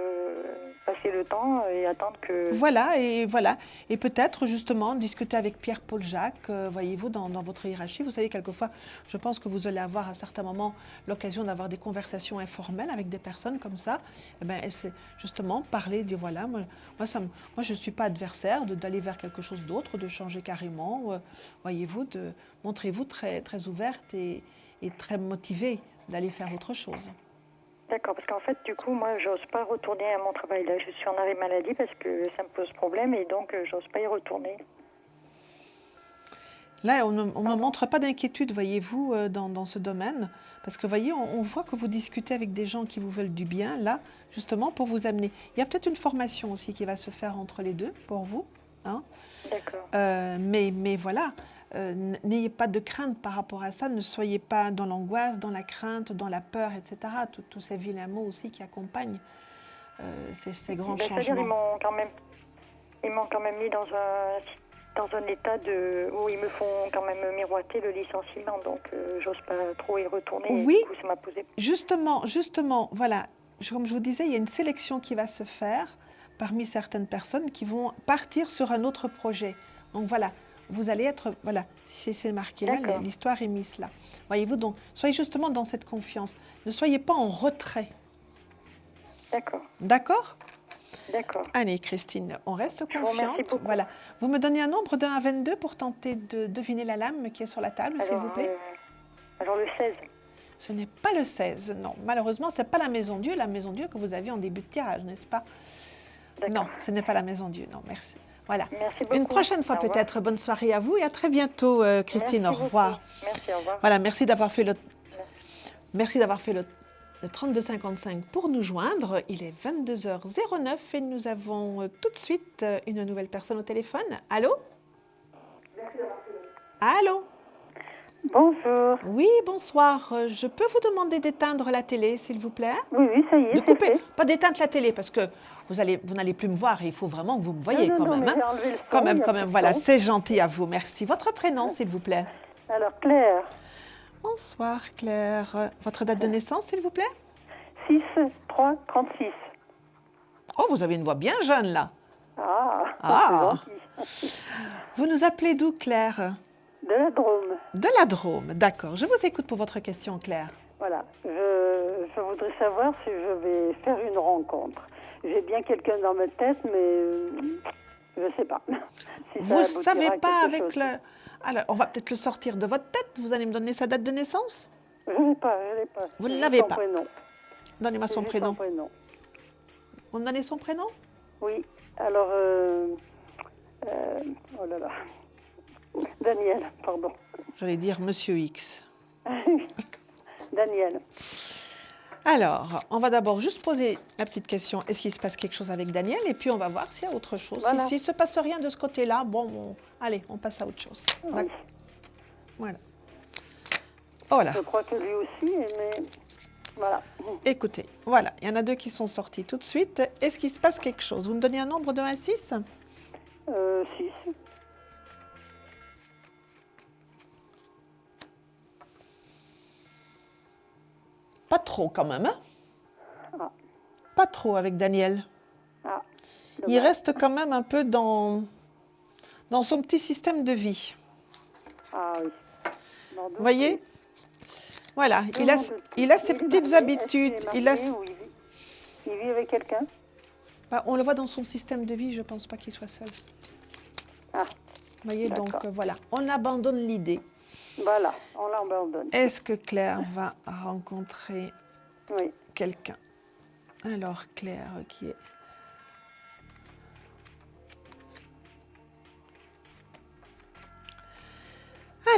passer le temps et attendre que... Voilà. Et peut-être, justement, discuter avec Pierre-Paul Jacques, voyez-vous, dans votre hiérarchie. Vous savez, quelquefois, je pense que vous allez avoir à certains moments l'occasion d'avoir des conversations informelles avec des personnes comme ça. Eh bien, c'est justement parler, dire voilà, moi je ne suis pas adversaire d'aller vers quelque chose d'autre, de changer carrément. Voyez-vous, montrez-vous très, très ouverte et très motivée d'aller faire autre chose. D'accord, parce qu'en fait, du coup, moi, j'ose pas retourner à mon travail. Là, je suis en arrêt maladie parce que ça me pose problème et donc, j'ose pas y retourner. Là, on ne montre pas d'inquiétude, voyez-vous, dans ce domaine. Parce que, voyez, on voit que vous discutez avec des gens qui vous veulent du bien, là, justement, pour vous amener. Il y a peut-être une formation aussi qui va se faire entre les deux, pour vous. Hein. D'accord. Mais voilà, n'ayez pas de crainte par rapport à ça. Ne soyez pas dans l'angoisse, dans la crainte, dans la peur, etc. Tous ces vilains mots aussi qui accompagnent ces grands changements. C'est-à-dire, ils m'ont quand même mis dans un état où ils me font quand même miroiter le licenciement. Donc, j'ose pas trop y retourner. Oui, et du coup, ça m'a posé... Justement, voilà. Comme je vous disais, il y a une sélection qui va se faire parmi certaines personnes qui vont partir sur un autre projet. Donc voilà, vous allez être, voilà, si c'est marqué là, l'histoire est mise là. Voyez-vous, donc, soyez justement dans cette confiance. Ne soyez pas en retrait. D'accord. D'accord ? D'accord. Allez, Christine, on reste confiante. Je vous remercie beaucoup. Voilà. Vous me donnez un nombre de 1 à 22 pour tenter de deviner la lame qui est sur la table, s'il vous plaît. Alors, le 16. Ce n'est pas le 16, non. Malheureusement, ce n'est pas la Maison Dieu que vous aviez en début de tirage, n'est-ce pas ? Non, ce n'est pas la Maison Dieu, non, merci. Voilà. Merci beaucoup. Une prochaine fois peut-être. Bonne soirée à vous et à très bientôt, Christine. Merci au revoir. Beaucoup. Merci, au revoir. Voilà, merci d'avoir fait le 3255 pour nous joindre. Il est 22h09 et nous avons tout de suite une nouvelle personne au téléphone. Allô ? Allô ? Bonjour. Oui, bonsoir. Je peux vous demander d'éteindre la télé, s'il vous plaît ? Oui, ça y est, de couper, pas d'éteindre la télé, parce que vous n'allez plus me voir et il faut vraiment que vous me voyez quand même. Quand même. Voilà, c'est gentil à vous, merci. Votre prénom, s'il vous plaît ? Alors, Claire. Bonsoir, Claire. Votre date de naissance, s'il vous plaît ? 6-3-36. Oh, vous avez une voix bien jeune, là. Ah. Vous nous appelez d'où, Claire ? De la Drôme. De la Drôme, d'accord. Je vous écoute pour votre question, Claire. Voilà. Je voudrais savoir si je vais faire une rencontre. J'ai bien quelqu'un dans ma tête, mais je ne sais pas. Si Vous ne ça savez aboutira à pas quelque avec chose. le... Alors, on va peut-être le sortir de votre tête. Vous allez me donner sa date de naissance? Je ne l'ai pas, je l'ai pas. Vous ne C'est l'avez son pas. prénom. Donnez-moi C'est son juste prénom. Son prénom. Vous me donnez son prénom? Oui. Alors, oh là là. Daniel, pardon. J'allais dire Monsieur X. Daniel. Alors, on va d'abord juste poser la petite question. Est-ce qu'il se passe quelque chose avec Daniel? Et puis, on va voir s'il y a autre chose. Voilà. S'il ne se passe rien de ce côté-là, bon, allez, on passe à autre chose. Oui. D'accord. Voilà. Oh là. Je crois que lui aussi, mais voilà. Écoutez, voilà, il y en a deux qui sont sortis tout de suite. Est-ce qu'il se passe quelque chose? Vous me donnez un nombre de 1 à 6? 6. Pas trop quand même, hein? Ah. Pas trop avec Daniel. Ah. Il reste quand même un peu dans son petit système de vie. Ah oui. Vous voyez? Voilà, il a ses petites habitudes. Il vit avec quelqu'un? Bah, on le voit dans son système de vie, je ne pense pas qu'il soit seul. Ah. Vous voyez, donc D'accord. voilà, on abandonne l'idée. Voilà, on l'abandonne. Est-ce que Claire va rencontrer Oui. quelqu'un? Alors, Claire, qui est...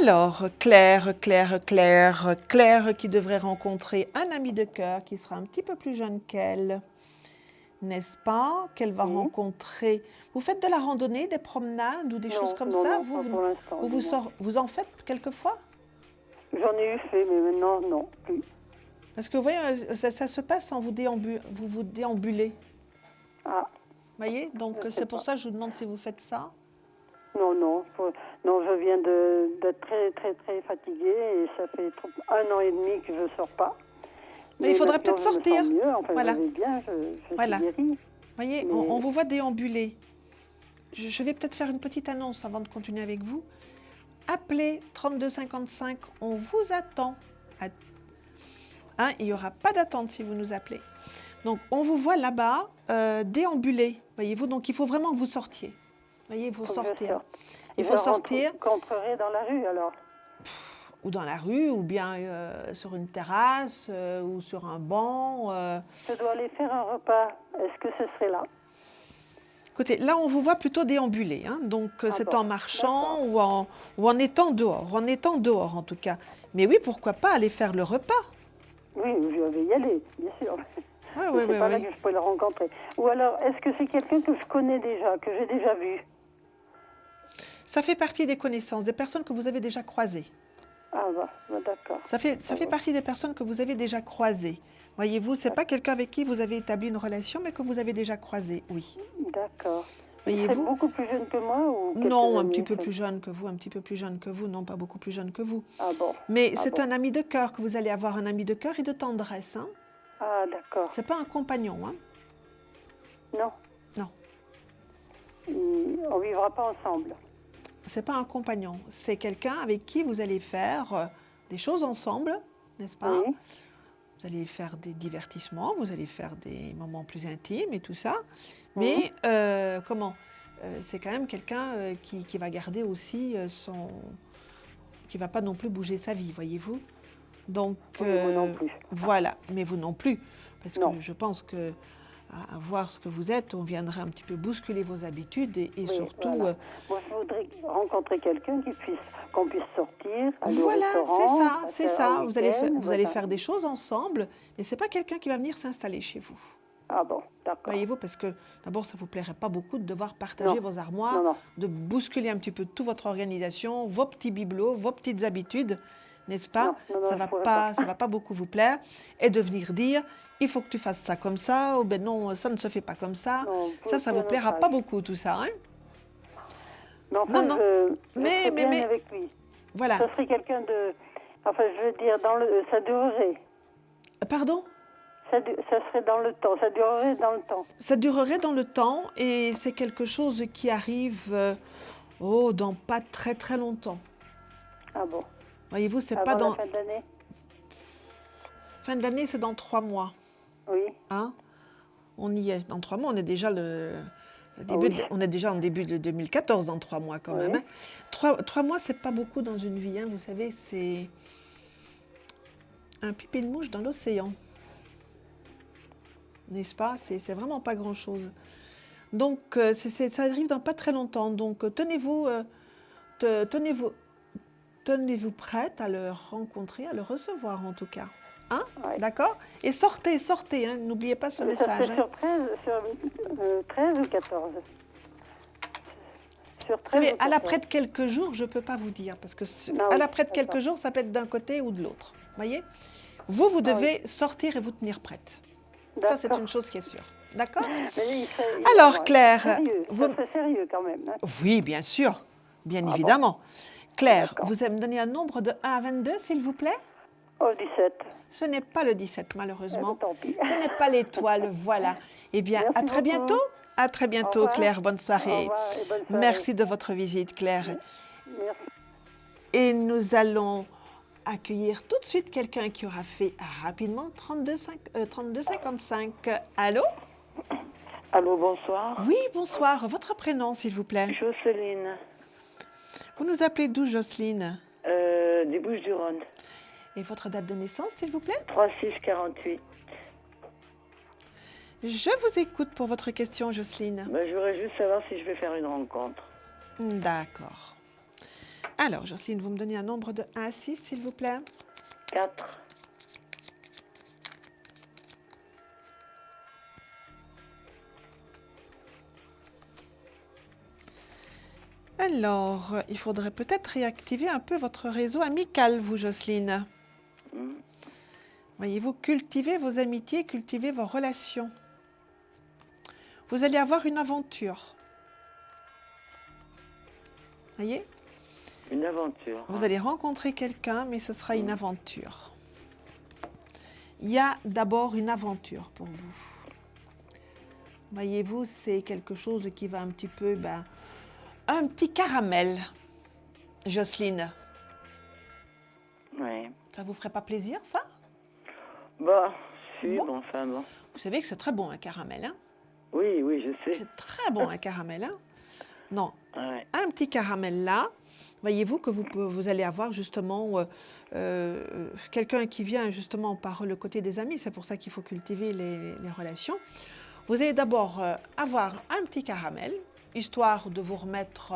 Alors, Claire qui devrait rencontrer un ami de cœur qui sera un petit peu plus jeune qu'elle, n'est-ce pas? Qu'elle va rencontrer... Vous faites de la randonnée, des promenades ou des choses comme ça? Non, pas pour l'instant. Vous en faites quelquefois? J'en ai eu fait, mais maintenant, non, plus. Parce que vous voyez, ça se passe en vous déambulez. Ah. Vous voyez? Donc, c'est pour ça que je vous demande si vous faites ça. Non, je viens d'être très, très, très fatiguée et ça fait 1 an et demi que je ne sors pas. Mais il faudrait maintenant, peut-être sortir. Je me sens mieux, enfin, Voilà. je vais bien, je Voilà. suis guérie. Vous voyez, Mais- on vous voit déambuler. Je vais peut-être faire une petite annonce avant de continuer avec vous. Appelez 3255, on vous attend. Il n'y aura pas d'attente si vous nous appelez. Donc, on vous voit là-bas déambuler, voyez-vous. Donc, il faut vraiment que vous sortiez. Voyez, il faut Faut que je sortir. sorte. Il Je faut sortir. rencontrerai dans la rue, alors. Ou dans la rue, ou bien sur une terrasse, ou sur un banc. Je dois aller faire un repas. Est-ce que ce serait là? Écoutez, là, on vous voit plutôt déambuler. Hein, donc, c'est bon, en marchant ou en étant dehors. En étant dehors, en tout cas. Mais oui, pourquoi pas aller faire le repas? Oui, je vais y aller, bien sûr. Oui, Mais c'est pas là que je peux le rencontrer. Ou alors, est-ce que c'est quelqu'un que je connais déjà, que j'ai déjà vu? Ça fait partie des connaissances, des personnes que vous avez déjà croisées. Ah d'accord. Ça fait partie des personnes que vous avez déjà croisées. Voyez-vous, c'est pas quelqu'un avec qui vous avez établi une relation, mais que vous avez déjà croisé, oui. D'accord. Il serait Voyez-vous? beaucoup plus jeune que moi ou quelques Non, un années, petit peu ça- plus jeune que vous, un petit peu plus jeune que vous, non, pas beaucoup plus jeune que vous. Ah bon. Mais Ah c'est bon. un ami de cœur que vous allez avoir, un ami de cœur et de tendresse. Hein. Ah d'accord. C'est pas un compagnon, hein. Non. Non. On vivra pas ensemble. C'est pas un compagnon, c'est quelqu'un avec qui vous allez faire des choses ensemble, n'est-ce pas? Oui. Vous allez faire des divertissements, vous allez faire des moments plus intimes et tout ça. Mais c'est quand même quelqu'un qui va garder aussi qui va pas non plus bouger sa vie, voyez-vous. Donc Oui, moi non plus. voilà, mais vous non plus, parce Non. que je pense que à voir ce que vous êtes, on viendrait un petit peu bousculer vos habitudes et Oui, surtout. voilà. Moi, je voudrais rencontrer quelqu'un qu'on puisse sortir, aller au Voilà, restaurant. c'est passer ça. un Vous allez week-end, faire des choses ensemble, mais c'est pas quelqu'un qui va venir s'installer chez vous. Ah bon, d'accord. Voyez-vous, parce que d'abord, ça vous plairait pas beaucoup de devoir partager Non. vos armoires, Non. de bousculer un petit peu toute votre organisation, vos petits bibelots, vos petites habitudes, n'est-ce pas? Non, Ça je va pourrais pas, ça va pas beaucoup vous plaire, et de venir dire, il faut que tu fasses ça comme ça, ou ben non, ça ne se fait pas comme ça. Non, Ça vous plaira pas beaucoup tout ça, hein? Mais enfin, Non. je serais bien avec lui. Voilà. Ça serait quelqu'un de... Enfin, je veux dire, ça durerait. Pardon? Ça serait dans le temps, ça durerait dans le temps. Ça durerait dans le temps et c'est quelque chose qui arrive dans pas très très longtemps. Ah bon. Voyez-vous, c'est Avant pas dans... la fin de l'année. Fin de l'année, c'est dans 3 mois. Oui. Hein? On y est. Dans 3 mois, on est déjà Oui. on est déjà en début de 2014 dans 3 mois quand Oui. même. 3 mois, c'est pas beaucoup dans une vie. Hein. Vous savez, c'est un pipi de mouche dans l'océan. N'est-ce pas? C'est vraiment pas grand-chose. Donc, ça arrive dans pas très longtemps. Donc, tenez-vous prête à le rencontrer, à le recevoir en tout cas. Hein? Ouais. D'accord? Et sortez, hein. N'oubliez pas ce Mais ça message. serait Hein. sur 13 ou 14? Sur 13 Vous savez, ou à 14? l'après de quelques jours, je ne peux pas vous dire, parce que Ah à oui, l'après de quelques d'accord. jours, ça peut être d'un côté ou de l'autre. Voyez? Vous devez sortir et vous tenir prête. Ça, c'est D'accord. une chose qui est sûre. D'accord? Mais Alors, ouais, Claire, sérieux, vous- ça serait sérieux quand même. Hein. Oui, bien sûr. Bien Ah évidemment. Claire, D'accord. vous allez me donner un nombre de 1 à 22, s'il vous plaît? Oh, 17. Ce n'est pas le 17, Eh malheureusement. ben, tant pis. Ce n'est pas l'étoile, voilà. Eh bien, Merci à très beaucoup. bientôt. À très Au bientôt, revoir. Claire. Bonne Au soirée. revoir et bonne soirée. Merci de votre visite, Claire. Merci. Et nous allons accueillir tout de suite quelqu'un qui aura fait rapidement 32,55. Allô? Allô, bonsoir. Oui, bonsoir. Votre prénom, s'il vous plaît. Jocelyne, Vous nous appelez d'où, Jocelyne? des Bouches-du-Rhône. Et votre date de naissance, s'il vous plaît? 3648. Je vous écoute pour votre question, Jocelyne. Ben, je voudrais juste savoir si je vais faire une rencontre. D'accord. Alors, Jocelyne, vous me donnez un nombre de 1 à 6, s'il vous plaît? 4. Alors, il faudrait peut-être réactiver un peu votre réseau amical, vous, Jocelyne. Voyez-vous, cultivez vos amitiés, cultivez vos relations. Vous allez avoir une aventure. Voyez? Une aventure. Vous allez rencontrer quelqu'un, mais ce sera une aventure. Il y a d'abord une aventure pour vous. Voyez-vous, c'est quelque chose qui va un petit peu... un petit caramel, Jocelyne. Oui. Ça vous ferait pas plaisir, ça? Bah, si, Bon. bon, enfin, bon. Vous savez que c'est très bon, un caramel, hein? Oui, oui, je sais. C'est très bon, un caramel, hein? Non, Ouais. un petit caramel là, voyez-vous que vous allez avoir justement quelqu'un qui vient justement par le côté des amis, c'est pour ça qu'il faut cultiver les relations. Vous allez d'abord avoir un petit caramel, histoire de vous remettre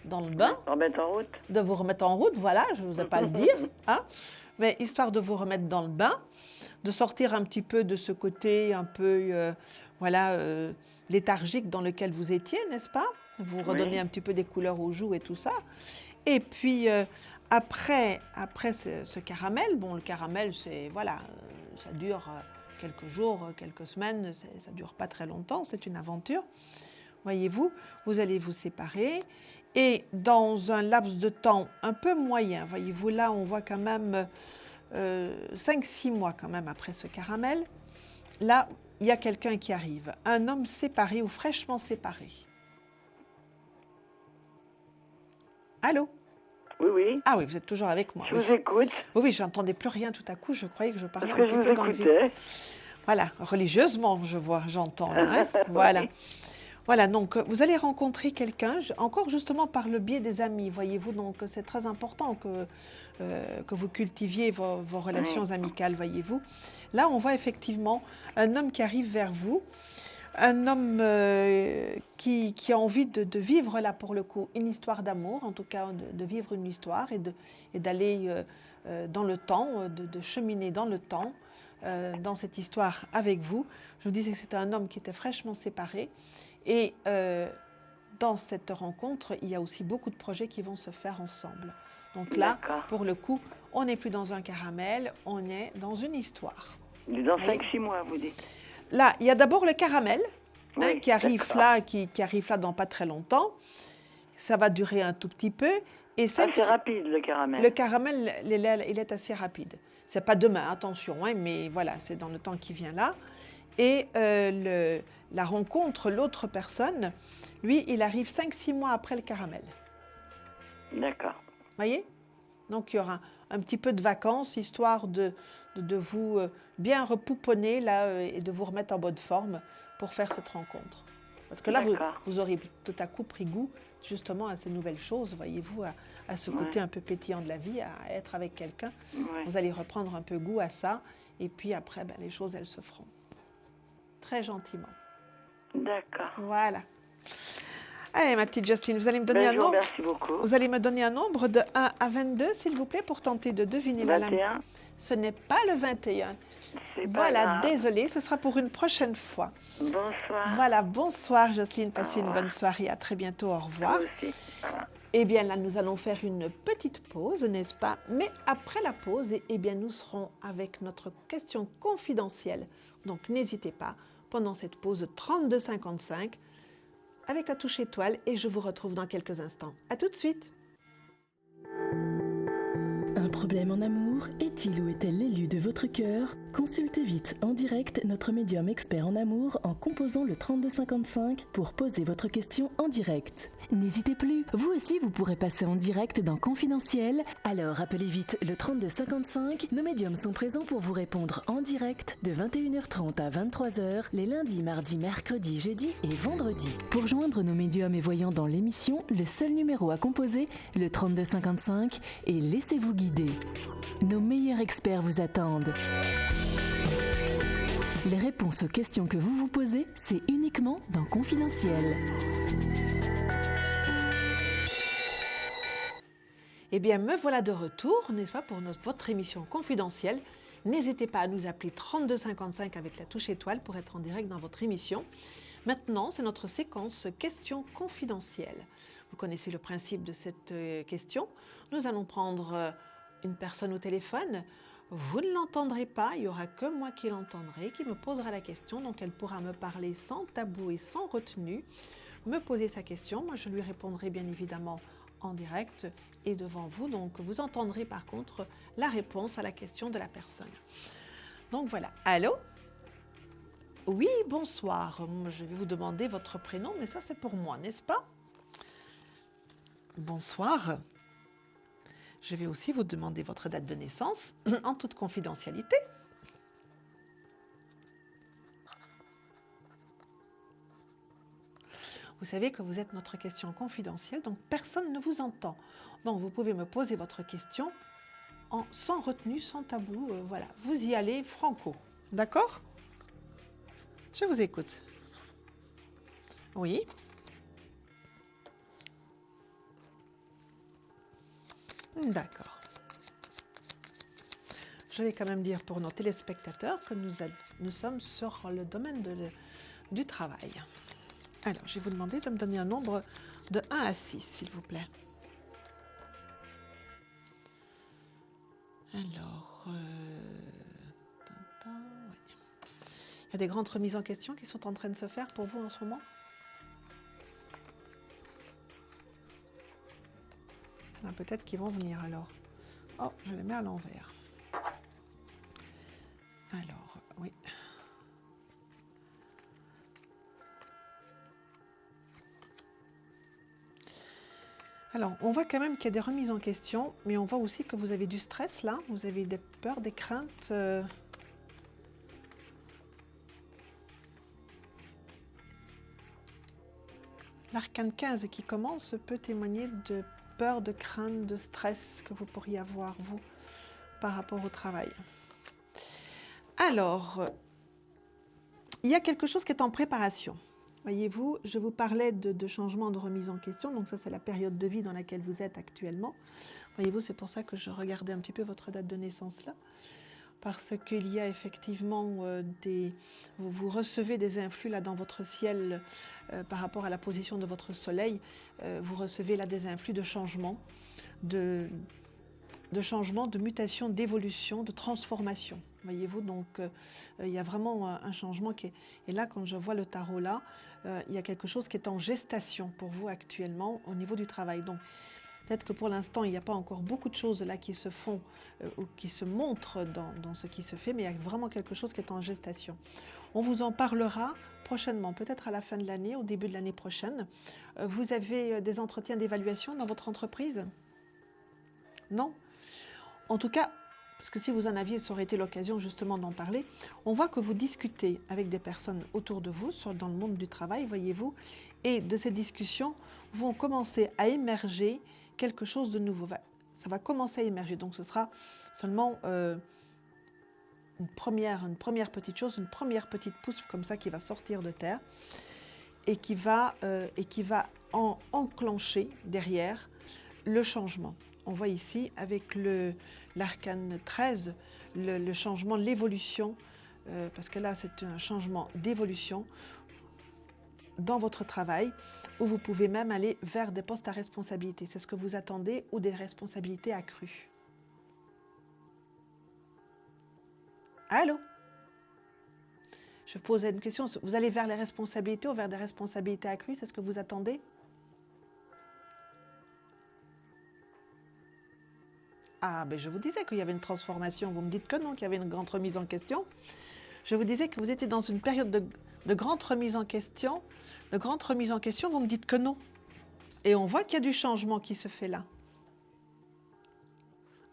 dans le bain, Remettre en route. de vous remettre en route, voilà, je n'osais pas le dire, hein, mais histoire de vous remettre dans le bain, de sortir un petit peu de ce côté un peu, léthargique dans lequel vous étiez, n'est-ce pas? Vous redonnez un petit peu des couleurs aux joues et tout ça. Et puis, après ce caramel, bon, le caramel, c'est, voilà, ça dure quelques jours, quelques semaines, ça ne dure pas très longtemps, c'est une aventure. Voyez-vous, vous allez vous séparer et dans un laps de temps un peu moyen, voyez-vous, là, on voit quand même 5-6 mois quand même après ce caramel, là, il y a quelqu'un qui arrive, un homme séparé ou fraîchement séparé. Allô? Oui, oui. Ah oui, vous êtes toujours avec moi. Je Oui. vous écoute. Oui, j'entendais plus rien tout à coup, je croyais que je parlais Parce un que je petit vous peu dans le vide. écoutais. Voilà, religieusement, j'entends. Là, hein. Voilà. Voilà, donc vous allez rencontrer quelqu'un, encore justement par le biais des amis, voyez-vous, donc c'est très important que vous cultiviez vos relations amicales, voyez-vous. Là, on voit effectivement un homme qui arrive vers vous, un homme qui a envie de vivre là pour le coup une histoire d'amour, en tout cas de vivre une histoire et d'aller dans le temps, de cheminer dans le temps, dans cette histoire avec vous. Je vous disais que c'était un homme qui était fraîchement séparé. Et dans cette rencontre, il y a aussi beaucoup de projets qui vont se faire ensemble. Donc là, pour le coup, on n'est plus dans un caramel, on est dans une histoire. Dans 5-6 mois, vous dites. Là, il y a d'abord le caramel Oui, qui arrive là, qui arrive là dans pas très longtemps. Ça va durer un tout petit peu. Et c'est rapide, le caramel. Le caramel, il est assez rapide. C'est pas demain, attention, hein, mais voilà, c'est dans le temps qui vient là. Et la rencontre, l'autre personne, lui, il arrive 5-6 mois après le caramel. D'accord. Voyez? Donc, il y aura un petit peu de vacances, histoire de vous bien repouponner là, et de vous remettre en bonne forme pour faire cette rencontre. Parce que là, vous aurez tout à coup pris goût justement à ces nouvelles choses, voyez-vous, à ce côté un peu pétillant de la vie, à être avec quelqu'un. Vous allez reprendre un peu goût à ça, et puis après, les choses, elles se feront. Très gentiment. D'accord. Voilà. Allez, ma petite Jocelyne, vous allez me donner un nombre. Merci beaucoup. Vous allez me donner un nombre de 1 à 22, s'il vous plaît, pour tenter de deviner 21. Ce n'est pas le 21. Voilà, désolée, ce sera pour une prochaine fois. Bonsoir. Voilà, bonsoir Jocelyne, passez une bonne soirée, à très bientôt, au revoir. Eh bien là, nous allons faire une petite pause, n'est-ce pas? Mais après la pause, eh bien, nous serons avec notre question confidentielle. Donc n'hésitez pas, pendant cette pause 32-55, avec la touche étoile, et je vous retrouve dans quelques instants. À tout de suite. Un problème en amour? Est-il ou est-elle l'élu de votre cœur? Consultez vite en direct notre médium expert en amour en composant le 3255 pour poser votre question en direct. N'hésitez plus, vous aussi vous pourrez passer en direct dans Confidentiel, alors appelez vite le 3255, nos médiums sont présents pour vous répondre en direct de 21h30 à 23h les lundis, mardis, mercredis, jeudis et vendredis. Pour joindre nos médiums et voyants dans l'émission, le seul numéro à composer, le 3255, et laissez-vous guider. Nos meilleurs experts vous attendent. Les réponses aux questions que vous vous posez, c'est uniquement dans Confidentiel. Eh bien, me voilà de retour, n'est-ce pas, pour votre émission confidentielle. N'hésitez pas à nous appeler 3255 avec la touche étoile pour être en direct dans votre émission. Maintenant, c'est notre séquence questions confidentielles. Vous connaissez le principe de cette question. Nous allons prendre une personne au téléphone. Vous ne l'entendrez pas, il n'y aura que moi qui l'entendrai, qui me posera la question. Donc, elle pourra me parler sans tabou et sans retenue, me poser sa question. Moi, je lui répondrai bien évidemment en direct et devant vous. Donc, vous entendrez par contre la réponse à la question de la personne. Donc, voilà. Allô? Oui, bonsoir. Je vais vous demander votre prénom, mais ça, c'est pour moi, n'est-ce pas? Bonsoir. Je vais aussi vous demander votre date de naissance, en toute confidentialité. Vous savez que vous êtes notre question confidentielle, donc personne ne vous entend. Donc vous pouvez me poser votre question sans retenue, sans tabou. Voilà, vous y allez franco. D'accord? Je vous écoute. Oui. D'accord. Je vais quand même dire pour nos téléspectateurs que nous sommes sur le domaine du travail. Alors, je vais vous demander de me donner un nombre de 1 à 6, s'il vous plaît. Alors, oui. Il y a des grandes remises en question qui sont en train de se faire pour vous en ce moment? Ah, peut-être qu'ils vont venir alors. Oh, je les mets à l'envers. Alors, oui. Alors, on voit quand même qu'il y a des remises en question, mais on voit aussi que vous avez du stress là, vous avez des peurs, des craintes. L'arcane 15 qui commence peut témoigner de peur, de crainte, de stress que vous pourriez avoir, vous, par rapport au travail. Alors, il y a quelque chose qui est en préparation. Voyez-vous, je vous parlais de changement, de remise en question, donc ça c'est la période de vie dans laquelle vous êtes actuellement. Voyez-vous, c'est pour ça que je regardais un petit peu votre date de naissance là, parce qu'il y a effectivement vous recevez des influx là dans votre ciel par rapport à la position de votre soleil, vous recevez là des influx de changement, de changement, de mutation, d'évolution, de transformation. Voyez-vous, donc il y a vraiment un changement qui est... Et là, quand je vois le tarot là, il y a quelque chose qui est en gestation pour vous actuellement au niveau du travail. Donc, peut-être que pour l'instant, il n'y a pas encore beaucoup de choses là qui se font ou qui se montrent dans ce qui se fait, mais il y a vraiment quelque chose qui est en gestation. On vous en parlera prochainement, peut-être à la fin de l'année, au début de l'année prochaine. Vous avez des entretiens d'évaluation dans votre entreprise? Non? en tout cas, parce que si vous en aviez, ça aurait été l'occasion justement d'en parler, on voit que vous discutez avec des personnes autour de vous, dans le monde du travail, voyez-vous, et de ces discussions vont commencer à émerger quelque chose de nouveau. Ça va commencer à émerger, donc ce sera seulement une première petite chose, une première petite pousse comme ça qui va sortir de terre et qui va enclencher derrière le changement. On voit ici avec l'arcane 13, le changement, l'évolution, parce que là c'est un changement d'évolution dans votre travail, où vous pouvez même aller vers des postes à responsabilité. C'est ce que vous attendez, ou des responsabilités accrues. Allô? Je pose une question. Vous allez vers les responsabilités ou vers des responsabilités accrues? C'est ce que vous attendez? Ah, ben je vous disais qu'il y avait une transformation. Vous me dites que non, qu'il y avait une grande remise en question. Je vous disais que vous étiez dans une période de grande remise en question. De grande remise en question, vous me dites que non. Et on voit qu'il y a du changement qui se fait là.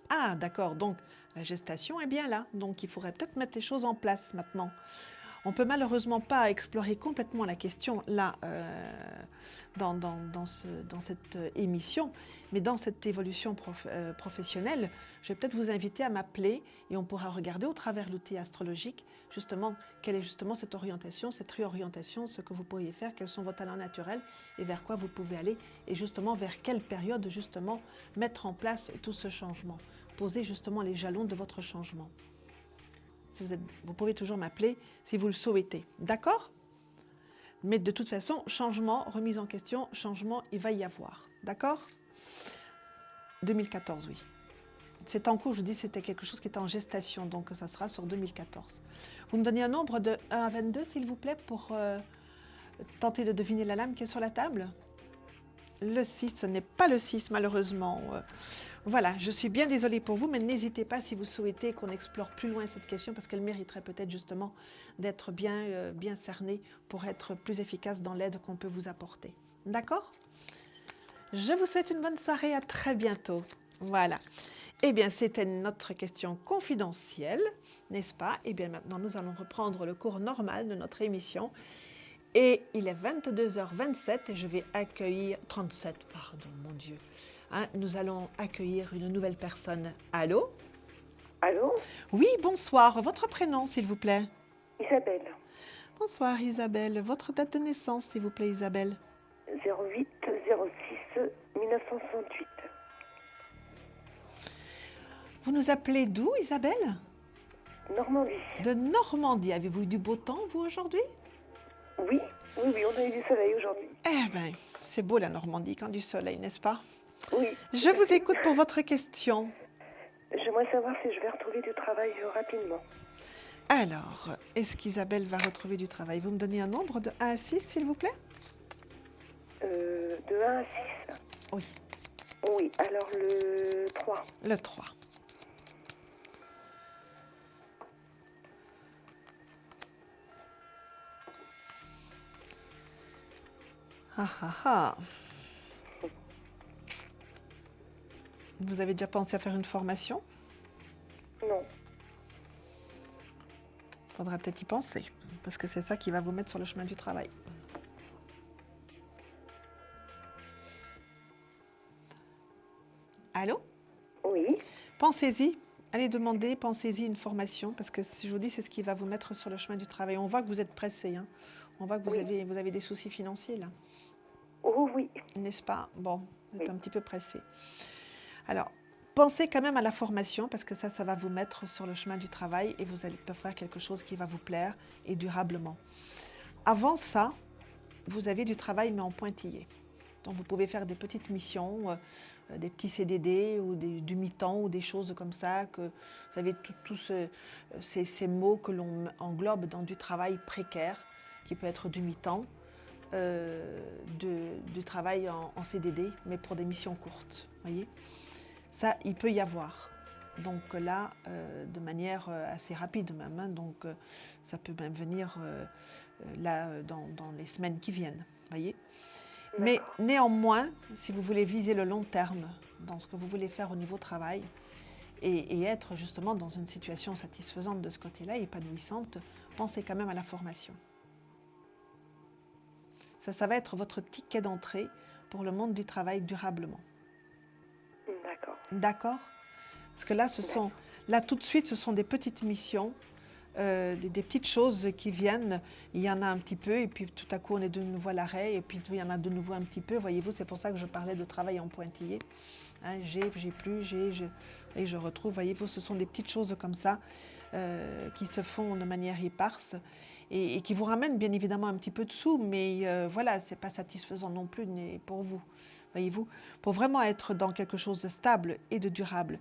Ah, d'accord. Donc, la gestation est bien là. Donc, il faudrait peut-être mettre les choses en place maintenant. On ne peut malheureusement pas explorer complètement la question là, dans cette émission, mais dans cette évolution professionnelle, je vais peut-être vous inviter à m'appeler et on pourra regarder au travers l'outil astrologique justement quelle est justement cette orientation, cette réorientation, ce que vous pourriez faire, quels sont vos talents naturels et vers quoi vous pouvez aller et justement vers quelle période justement mettre en place tout ce changement, poser justement les jalons de votre changement. Vous pouvez toujours m'appeler si vous le souhaitez. D'accord? Mais de toute façon, changement, remise en question, changement, il va y avoir. D'accord? 2014, oui. C'est en cours, je vous dis, c'était quelque chose qui était en gestation, donc ça sera sur 2014. Vous me donnez un nombre de 1 à 22, s'il vous plaît, pour tenter de deviner la lame qui est sur la table? Le 6, ce n'est pas le 6, malheureusement. Voilà, je suis bien désolée pour vous, mais n'hésitez pas si vous souhaitez qu'on explore plus loin cette question, parce qu'elle mériterait peut-être justement d'être bien cernée pour être plus efficace dans l'aide qu'on peut vous apporter. D'accord? Je vous souhaite une bonne soirée, à très bientôt. Voilà. Eh bien, c'était notre question confidentielle, n'est-ce pas? Eh bien, maintenant, nous allons reprendre le cours normal de notre émission. Et il est 22h27 et je vais accueillir... 37, pardon, mon Dieu. Hein, nous allons accueillir une nouvelle personne. Allô? Allô? Oui, bonsoir. Votre prénom, s'il vous plaît? Isabelle. Bonsoir, Isabelle. Votre date de naissance, s'il vous plaît, Isabelle? 08 06 1968. Vous nous appelez d'où, Isabelle? Normandie. De Normandie. Avez-vous eu du beau temps, vous, aujourd'hui? Oui, on a eu du soleil aujourd'hui. Eh bien, c'est beau la Normandie quand du soleil, n'est-ce pas? Oui. Je vous écoute pour votre question. J'aimerais savoir si je vais retrouver du travail rapidement. Alors, est-ce qu'Isabelle va retrouver du travail? Vous me donnez un nombre de 1 à 6, s'il vous plaît? De 1 à 6. Oui. Oui, alors le 3. Le 3. Ah ah ah. Vous avez déjà pensé à faire une formation? Non. Il faudra peut-être y penser, parce que c'est ça qui va vous mettre sur le chemin du travail. Allô? Oui. Pensez-y. Allez demander, pensez-y une formation, parce que si je vous dis, c'est ce qui va vous mettre sur le chemin du travail. On voit que vous êtes pressé, hein. On voit que vous avez des soucis financiers, là. Oh oui. N'est-ce pas? Bon, vous êtes un petit peu pressé. Alors, pensez quand même à la formation, parce que ça va vous mettre sur le chemin du travail et vous allez faire quelque chose qui va vous plaire et durablement. Avant ça, vous avez du travail, mais en pointillé. Donc, vous pouvez faire des petites missions, des petits CDD ou du mi-temps ou des choses comme ça, que vous savez, tous ces mots que l'on englobe dans du travail précaire, qui peut être du mi-temps, du travail en CDD, mais pour des missions courtes, voyez. Ça, il peut y avoir. Donc là, de manière assez rapide même, hein, donc ça peut même venir là dans les semaines qui viennent, voyez. Mais néanmoins, si vous voulez viser le long terme dans ce que vous voulez faire au niveau travail, et être justement dans une situation satisfaisante de ce côté-là, épanouissante, pensez quand même à la formation. Ça va être votre ticket d'entrée pour le monde du travail durablement. D'accord. D'accord ? Parce que là, tout de suite, ce sont des petites missions, des petites choses qui viennent. Il y en a un petit peu, et puis tout à coup, on est de nouveau à l'arrêt, et puis il y en a de nouveau un petit peu. Voyez-vous, c'est pour ça que je parlais de travail en pointillé. Hein, j'ai plus, et je retrouve. Voyez-vous, ce sont des petites choses comme ça qui se font de manière éparse et qui vous ramènent bien évidemment un petit peu de sous, mais voilà, ce n'est pas satisfaisant non plus pour vous. Voyez-vous, pour vraiment être dans quelque chose de stable et de durable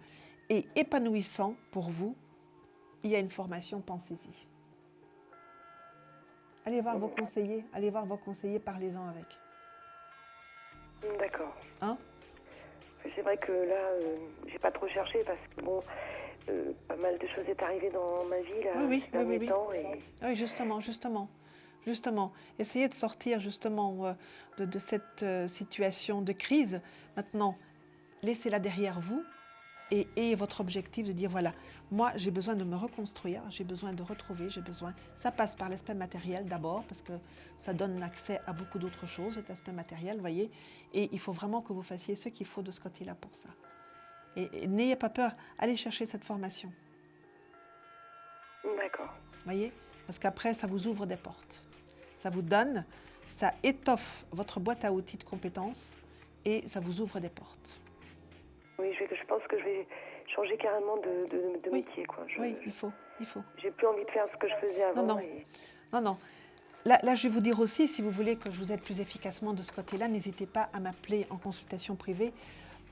et épanouissant pour vous, il y a une formation, pensez-y. Allez voir vos conseillers, parlez-en avec. D'accord. Hein? C'est vrai que là, j'ai pas trop cherché parce que bon, pas mal de choses est arrivé dans ma vie là, ces derniers temps. Oui, justement. Essayez de sortir justement de cette situation de crise. Maintenant, laissez-la derrière vous et votre objectif de dire voilà, moi j'ai besoin de me reconstruire, j'ai besoin de retrouver, ça passe par l'aspect matériel d'abord parce que ça donne accès à beaucoup d'autres choses, cet aspect matériel, voyez, et il faut vraiment que vous fassiez ce qu'il faut de ce côté-là pour ça. Et n'ayez pas peur, allez chercher cette formation. D'accord. Voyez, parce qu'après ça vous ouvre des portes, ça vous donne, ça étoffe votre boîte à outils de compétences et ça vous ouvre des portes. Oui, je pense que je vais changer carrément de métier, quoi. Oui, il faut. J'ai plus envie de faire ce que je faisais avant. Non. Là, je vais vous dire aussi, si vous voulez que je vous aide plus efficacement de ce côté-là, n'hésitez pas à m'appeler en consultation privée.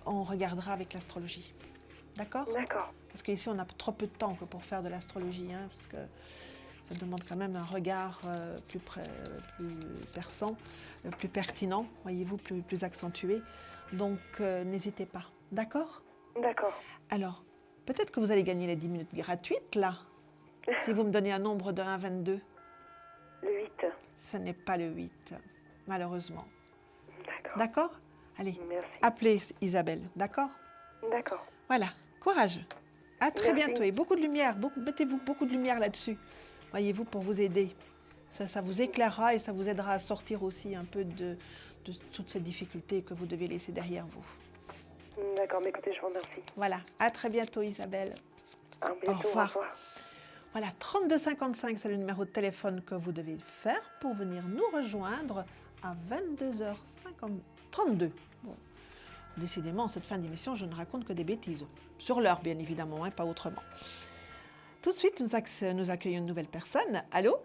On regardera avec l'astrologie. D'accord ? D'accord. Parce qu'ici, on a trop peu de temps que pour faire de l'astrologie, hein, parce que ça demande quand même un regard plus perçant, plus pertinent, voyez-vous, plus accentué. Donc, n'hésitez pas. D'accord ? D'accord. Alors, peut-être que vous allez gagner les 10 minutes gratuites, là, si vous me donnez un nombre de 1 à 22. Le 8. Ce n'est pas le 8, malheureusement. D'accord. D'accord ? Allez, merci. Appelez Isabelle, d'accord ? D'accord. Voilà, courage. À très bientôt et beaucoup de lumière, mettez-vous beaucoup de lumière là-dessus, voyez-vous, pour vous aider. Ça vous éclairera et ça vous aidera à sortir aussi un peu de toutes ces difficultés que vous devez laisser derrière vous. D'accord, mais écoutez, je vous remercie. Voilà, à très bientôt Isabelle. À bientôt, au revoir. Au revoir. Voilà, 3255, c'est le numéro de téléphone que vous devez faire pour venir nous rejoindre à 22h32. Bon, décidément, en cette fin d'émission, je ne raconte que des bêtises. Sur l'heure, bien évidemment, hein, pas autrement. Tout de suite, nous accueillons une nouvelle personne. Allô ?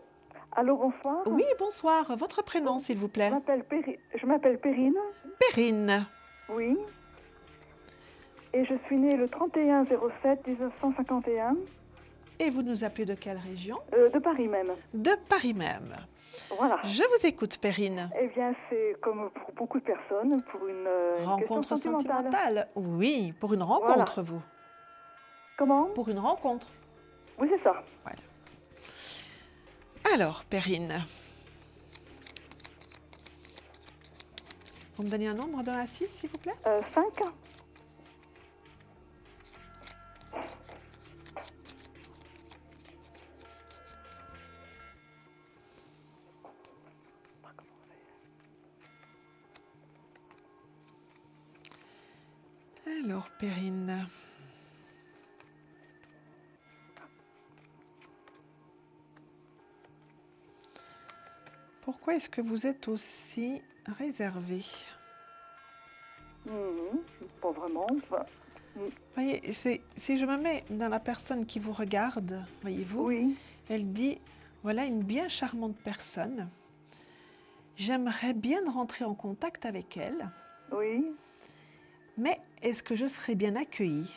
Allô, bonsoir. Oui, bonsoir. Votre prénom, s'il vous plaît ? Je m'appelle Perrine. Perrine. Oui. Et je suis née le 31/07/1951. Et vous nous appelez de quelle région ? De Paris même. De Paris même. Voilà. Je vous écoute, Perrine. Eh bien, c'est comme pour beaucoup de personnes, pour une rencontre question sentimentale. Oui, pour une rencontre, voilà. Vous. Comment ? Pour une rencontre. Oui, c'est ça. Voilà. Alors, Perrine, vous me donnez un nombre de 1 à 6, s'il vous plaît ? 5. Alors, Perrine. Pourquoi est-ce que vous êtes aussi réservée ? Pas vraiment. Voyez, si je me mets dans la personne qui vous regarde, voyez-vous, oui. Elle dit, voilà une bien charmante personne. J'aimerais bien rentrer en contact avec elle. Oui. Mais est-ce que je serais bien accueillie ?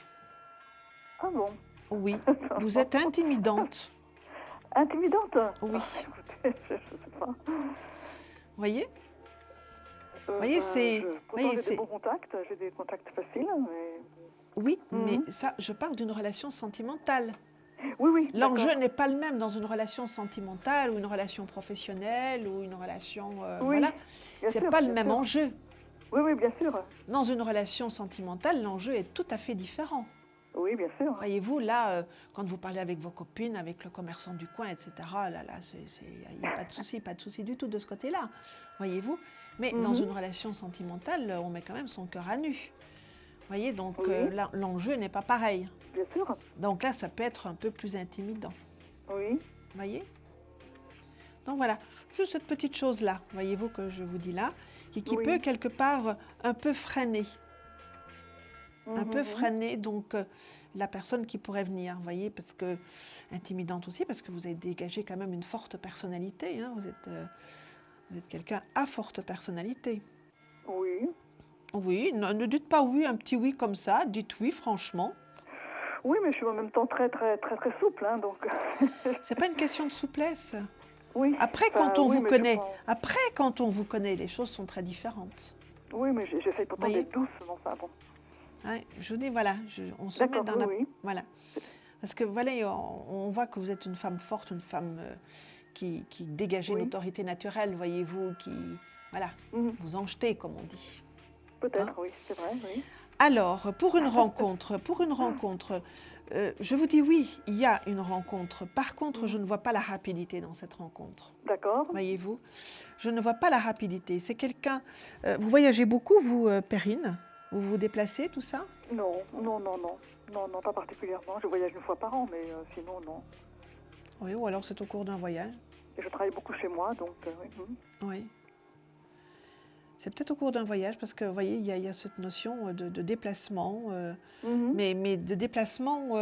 Ah bon ? Oui. Vous êtes intimidante. Intimidante ? Oui. Écoutez, je ne sais pas. Voyez ? Voyez, c'est... Pourtant, j'ai des bons contacts, j'ai des contacts faciles. Mais... Oui, mais ça, je parle d'une relation sentimentale. Oui. L'enjeu n'est pas le même dans une relation sentimentale ou une relation professionnelle ou une relation... voilà. C'est pas le même enjeu. Oui, bien sûr. Dans une relation sentimentale, l'enjeu est tout à fait différent. Oui, bien sûr. Voyez-vous, là, quand vous parlez avec vos copines, avec le commerçant du coin, etc., là, il n'y a pas de souci du tout de ce côté-là, voyez-vous. Mais dans une relation sentimentale, on met quand même son cœur à nu. Voyez, donc là, l'enjeu n'est pas pareil. Bien sûr. Donc là, ça peut être un peu plus intimidant. Oui. Voyez. Donc voilà, juste cette petite chose-là, voyez-vous, que je vous dis là, qui peut quelque part un peu freiner. Un peu freiner donc la personne qui pourrait venir, vous voyez, parce que intimidante aussi, parce que vous avez dégagé quand même une forte personnalité, hein, vous êtes quelqu'un à forte personnalité. Oui. Oui, ne dites pas oui, un petit oui comme ça, dites oui franchement. Oui, mais je suis en même temps très souple, hein, donc. C'est pas une question de souplesse. Oui. Après, quand on vous connaît, les choses sont très différentes. Oui, mais j'essaie pourtant d'être douce, mais enfin bon. Ouais, je vous dis, voilà, on se met dans voilà. Parce que voilà, on voit que vous êtes une femme forte, une femme qui dégage une autorité naturelle, voyez-vous, qui, voilà, vous en jetez, comme on dit. Peut-être, oui, c'est vrai, oui. Alors, pour une rencontre, je vous dis oui, il y a une rencontre. Par contre, je ne vois pas la rapidité dans cette rencontre. D'accord. Voyez-vous, je ne vois pas la rapidité. C'est quelqu'un... vous voyagez beaucoup, vous, Perrine ? Vous vous déplacez, tout ça ? Non, pas particulièrement. Je voyage une fois par an, mais sinon, non. Oui, ou alors c'est au cours d'un voyage. Et je travaille beaucoup chez moi, donc oui. Oui. C'est peut-être au cours d'un voyage, parce que, vous voyez, il y a cette notion de déplacement, mais de déplacement,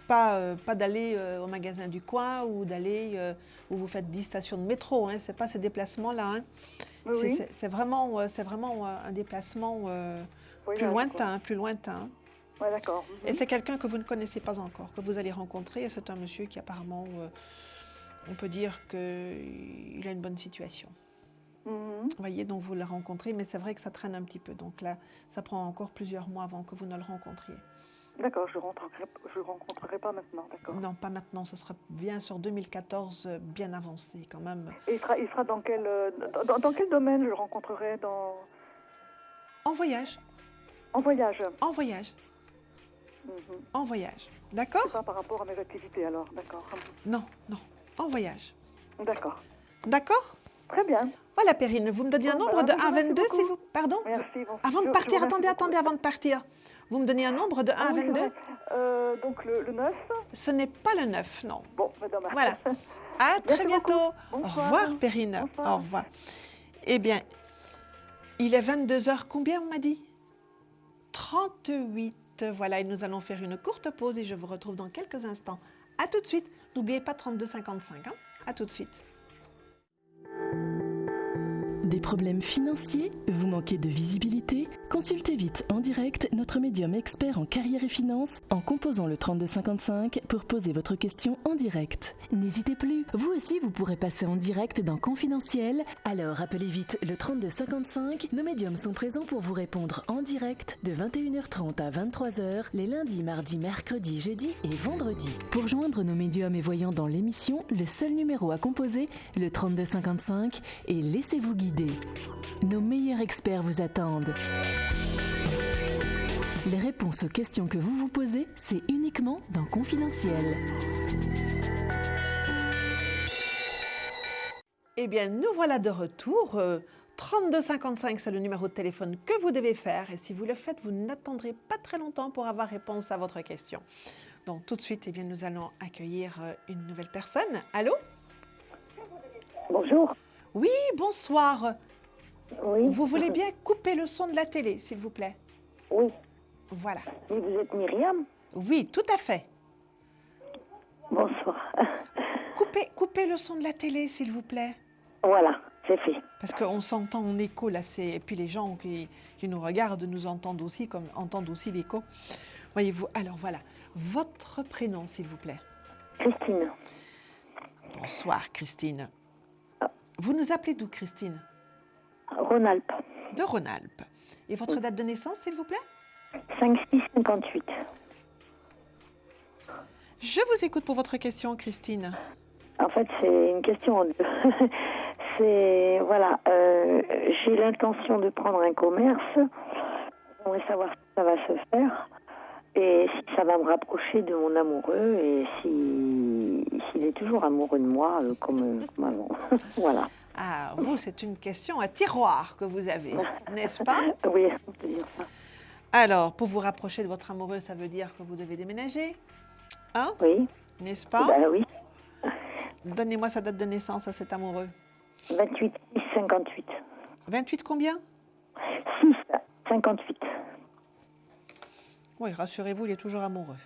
pas d'aller au magasin du coin ou d'aller où vous faites 10 stations de métro, hein, c'est pas ces déplacements-là. Hein. Oui. C'est vraiment un déplacement plus lointain. Ouais, d'accord. Et c'est quelqu'un que vous ne connaissez pas encore, que vous allez rencontrer, et c'est un monsieur qui apparemment, on peut dire qu'il a une bonne situation. Vous voyez, donc vous le rencontrez, mais c'est vrai que ça traîne un petit peu. Donc là, ça prend encore plusieurs mois avant que vous ne le rencontriez. D'accord, je ne rencontrerai pas maintenant, d'accord. Non, pas maintenant, ce sera bien sur 2014, bien avancé quand même. Et il sera dans quel domaine je le rencontrerai En voyage. En voyage. En voyage. En voyage, d'accord. C'est pas par rapport à mes activités alors, d'accord. Non, en voyage. D'accord. D'accord. Très bien. Voilà, Perrine, vous me donnez un nombre de 1 à 22, s'il vous plaît. Pardon ? Merci. Bon, avant de partir, attendez, avant de partir. Vous me donnez un nombre de 1 à 22 donc le 9. Ce n'est pas le 9, non. Bon, madame. Voilà. À très bientôt. Au revoir, Perrine. Bonsoir. Au revoir. Eh bien, il est 22h. Combien on m'a dit ? 38. Voilà, et nous allons faire une courte pause et je vous retrouve dans quelques instants. À tout de suite. N'oubliez pas 32,55. Hein. À tout de suite. Des problèmes financiers ? Vous manquez de visibilité ? Consultez vite en direct notre médium expert en carrière et finances en composant le 3255 pour poser votre question en direct. N'hésitez plus, vous aussi vous pourrez passer en direct dans Confidentiel. Alors appelez vite le 3255. Nos médiums sont présents pour vous répondre en direct de 21h30 à 23h les lundis, mardis, mercredis, jeudis et vendredis. Pour joindre nos médiums et voyants dans l'émission, le seul numéro à composer, le 3255, et laissez-vous guider. Nos meilleurs experts vous attendent. Les réponses aux questions que vous vous posez, c'est uniquement dans Confidentiel. Eh bien, nous voilà de retour. 3255, c'est le numéro de téléphone que vous devez faire. Et si vous le faites, vous n'attendrez pas très longtemps pour avoir réponse à votre question. Donc, tout de suite, eh bien, nous allons accueillir une nouvelle personne. Allô ? Bonjour. Oui, bonsoir. Oui. Vous voulez bien couper le son de la télé, s'il vous plaît ? Oui. Voilà. Et vous êtes Myriam ? Oui, tout à fait. Bonsoir. Coupez le son de la télé, s'il vous plaît. Voilà, c'est fait. Parce qu'on s'entend en écho, là. Et puis les gens qui nous regardent nous entendent aussi l'écho. Voyez-vous, alors voilà. Votre prénom, s'il vous plaît. Christine. Bonsoir, Christine. Vous nous appelez d'où, Christine ? Rhône-Alpes. De Rhône-Alpes. Et votre date de naissance, s'il vous plaît ? 5-6-58. Je vous écoute pour votre question, Christine. En fait, c'est une question en deux. C'est, voilà, j'ai l'intention de prendre un commerce. J'aimerais savoir si ça va se faire. Et si ça va me rapprocher de mon amoureux et s'il est toujours amoureux de moi comme avant. Voilà. Ah, vous, c'est une question à tiroir que vous avez, n'est-ce pas? Oui, on peut dire ça. Alors, pour vous rapprocher de votre amoureux, ça veut dire que vous devez déménager, hein? Oui. N'est-ce pas? Ben oui. Donnez-moi sa date de naissance à cet amoureux. 28 6 58. 28 combien? 6 58. Oui, rassurez-vous, il est toujours amoureux.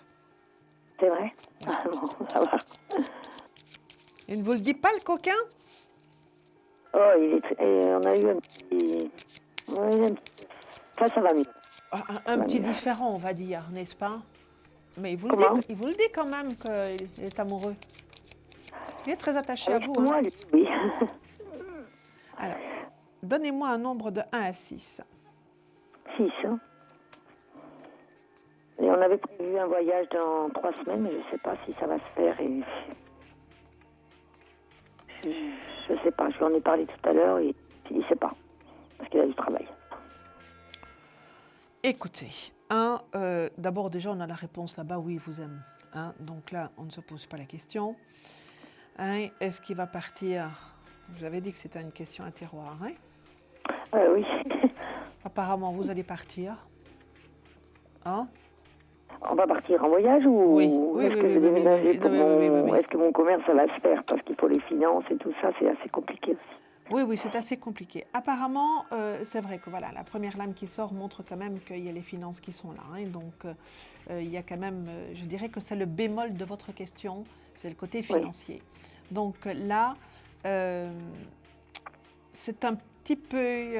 C'est vrai? Ah bon, ça va. Il ne vous le dit pas, le coquin? Oh, on a eu un petit... Oui, ça va mieux. Un petit différent, on va dire, n'est-ce pas? Mais il vous le dit quand même qu'il est amoureux. Il est très attaché à vous. Moi, oui. Alors, donnez-moi un nombre de 1 à 6. 6, hein. Et on avait prévu un voyage dans 3 semaines, mais je ne sais pas si ça va se faire. Et... Je ne sais pas, je lui en ai parlé tout à l'heure et il ne sait pas, parce qu'il a du travail. Écoutez, d'abord déjà on a la réponse là-bas, oui, il vous aime. Hein, donc là, on ne se pose pas la question. Hein, est-ce qu'il va partir? Je vous avais dit que c'était une question à tiroir. Hein? Oui. Apparemment, vous allez partir. Hein? On va partir en voyage ou est-ce que je vais déménager pour est-ce que mon commerce ça va se faire? Parce qu'il faut les finances et tout ça, c'est assez compliqué aussi. Oui, c'est assez compliqué. Apparemment, c'est vrai que voilà, la première lame qui sort montre quand même qu'il y a les finances qui sont là. Hein, donc, il y a quand même, je dirais que c'est le bémol de votre question, c'est le côté financier. Oui. Donc là, c'est un petit peu...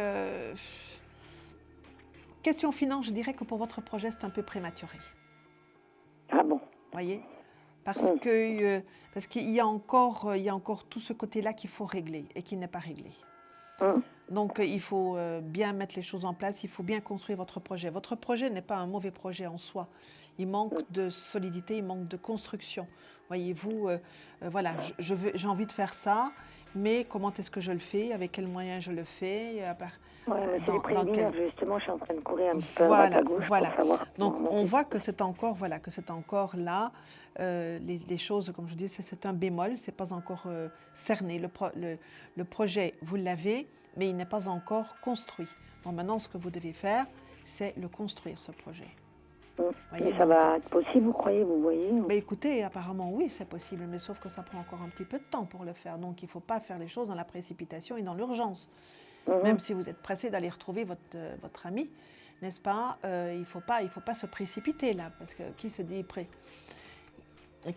question finance, je dirais que pour votre projet, c'est un peu prématuré. Ah bon? Voyez? Parce qu'il y a encore tout ce côté-là qu'il faut régler et qui n'est pas réglé. Donc, il faut bien mettre les choses en place, il faut bien construire votre projet. Votre projet n'est pas un mauvais projet en soi. Il manque de solidité, il manque de construction. Voyez-vous, voilà, j'ai envie de faire ça, mais comment est-ce que je le fais? Avec quels moyens je le fais? C'est les préliminaires, justement, je suis en train de courir un petit peu à gauche pour savoir. Donc, on voit que c'est encore, là, les choses, comme je dis, c'est un bémol, c'est pas encore cerné. Le projet, vous l'avez, mais il n'est pas encore construit. Donc, maintenant, ce que vous devez faire, c'est le construire, ce projet. Mais ça va être possible, vous croyez, vous voyez? Mais écoutez, apparemment, oui, c'est possible, mais sauf que ça prend encore un petit peu de temps pour le faire. Donc, il ne faut pas faire les choses dans la précipitation et dans l'urgence. Même si vous êtes pressé d'aller retrouver votre ami, n'est-ce pas? Il ne faut pas se précipiter là, parce que qui se dit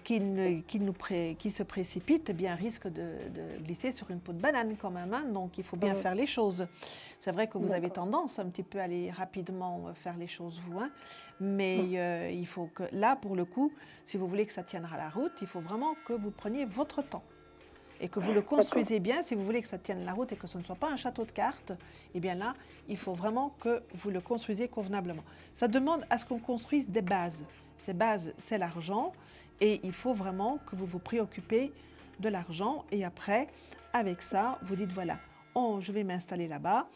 qui se précipite, eh bien, risque de glisser sur une peau de banane quand même. Hein, donc, il faut bien faire les choses. C'est vrai que vous avez tendance un petit peu à aller rapidement faire les choses, vous. Hein, mais il faut que là, pour le coup, si vous voulez que ça tiendra la route, il faut vraiment que vous preniez votre temps. Et que vous le construisez bien, si vous voulez que ça tienne la route et que ce ne soit pas un château de cartes, eh bien là, il faut vraiment que vous le construisiez convenablement. Ça demande à ce qu'on construise des bases. Ces bases, c'est l'argent, et il faut vraiment que vous vous préoccupez de l'argent. Et après, avec ça, vous dites, voilà, je vais m'installer là-bas.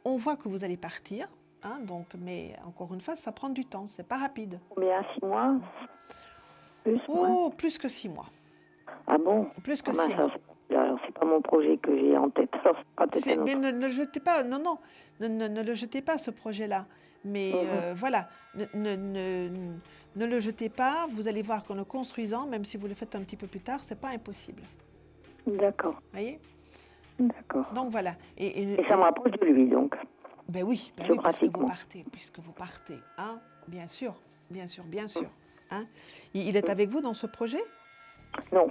On voit que vous allez partir, hein, donc, mais encore une fois, ça prend du temps, c'est pas rapide. Mais à 6 mois? Plus que 6 mois. Ah bon? Plus que 6 mois. Alors, c'est pas mon projet que j'ai en tête. Alors, mais ne le jetez pas, ne le jetez pas, ce projet-là. Mais voilà, ne le jetez pas. Vous allez voir qu'en le construisant, même si vous le faites un petit peu plus tard, c'est pas impossible. D'accord. Vous voyez? D'accord. Donc voilà. Et ça me rapproche de lui, donc. Ben oui, puisque vous partez. Hein? Bien sûr. Hein? Il est avec vous dans ce projet? Non.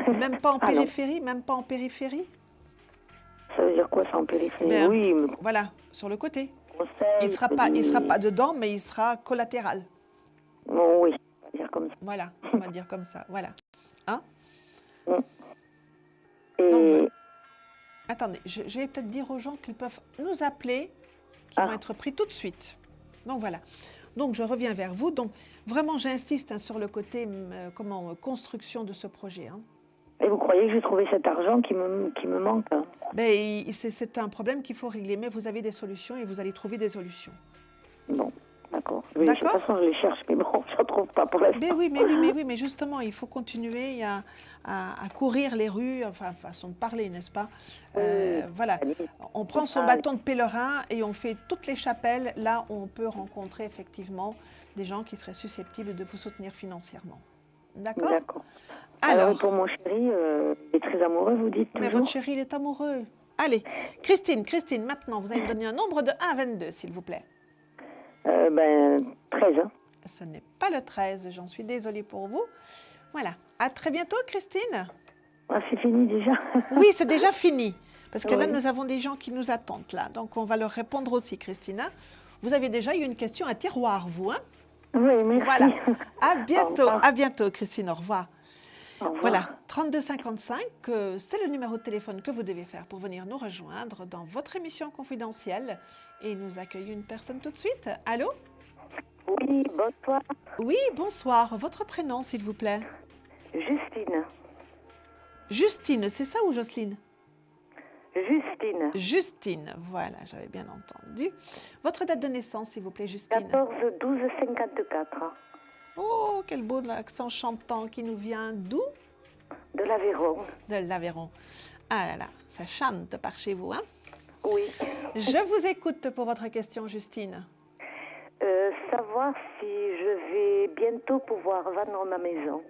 Même pas en périphérie, même pas en périphérie? Ça veut dire quoi, ça, en périphérie? Ben, oui. Mais... Voilà, sur le côté. Conseil, il sera pas dedans, mais il sera collatéral. Oh, oui, on va dire comme ça. Voilà, on va dire comme ça, voilà. Hein? Et... Donc, attendez, je vais peut-être dire aux gens qu'ils peuvent nous appeler, qui vont être pris tout de suite. Donc voilà. Donc je reviens vers vous. Donc vraiment, j'insiste sur le côté construction de ce projet. Hein. Et vous croyez que j'ai trouvé cet argent qui me manque? Hein? Ben, c'est un problème qu'il faut régler, mais vous avez des solutions et vous allez trouver des solutions. Bon, d'accord. Oui, de toute façon, je les cherche, mais bon, je ne trouve pas pour l'instant. Mais justement, il faut continuer à courir les rues, enfin, façon de parler, n'est-ce pas? Voilà, on prend son bâton de pèlerin et on fait toutes les chapelles. Là, on peut rencontrer effectivement des gens qui seraient susceptibles de vous soutenir financièrement. D'accord? D'accord. Alors, pour mon chéri, il est très amoureux, vous dites toujours? Mais votre chéri, il est amoureux. Allez, Christine, maintenant, vous allez me donner un nombre de 1 à 22, s'il vous plaît. 13. Hein. Ce n'est pas le 13, j'en suis désolée pour vous. Voilà. À très bientôt, Christine. Ah, c'est fini déjà. Oui, c'est déjà fini. Parce que là, nous avons des gens qui nous attendent là. Donc, on va leur répondre aussi, Christine. Vous avez déjà eu une question à tiroir, vous, hein? Oui, merci. Voilà. À bientôt, Christine. Au revoir. Voilà, 3255, c'est le numéro de téléphone que vous devez faire pour venir nous rejoindre dans votre émission confidentielle. Et nous accueillons une personne tout de suite. Allô? Oui, bonsoir. Oui, bonsoir. Votre prénom, s'il vous plaît? Justine. Justine, c'est ça ou Jocelyne? Justine. Justine, voilà, j'avais bien entendu. Votre date de naissance, s'il vous plaît, Justine? 14-12-54. Oh, quel beau accent chantant qui nous vient d'où? De l'Aveyron. De l'Aveyron. Ah là là, ça chante par chez vous, hein? Oui. Je vous écoute pour votre question, Justine. Savoir si je vais bientôt pouvoir vendre ma maison.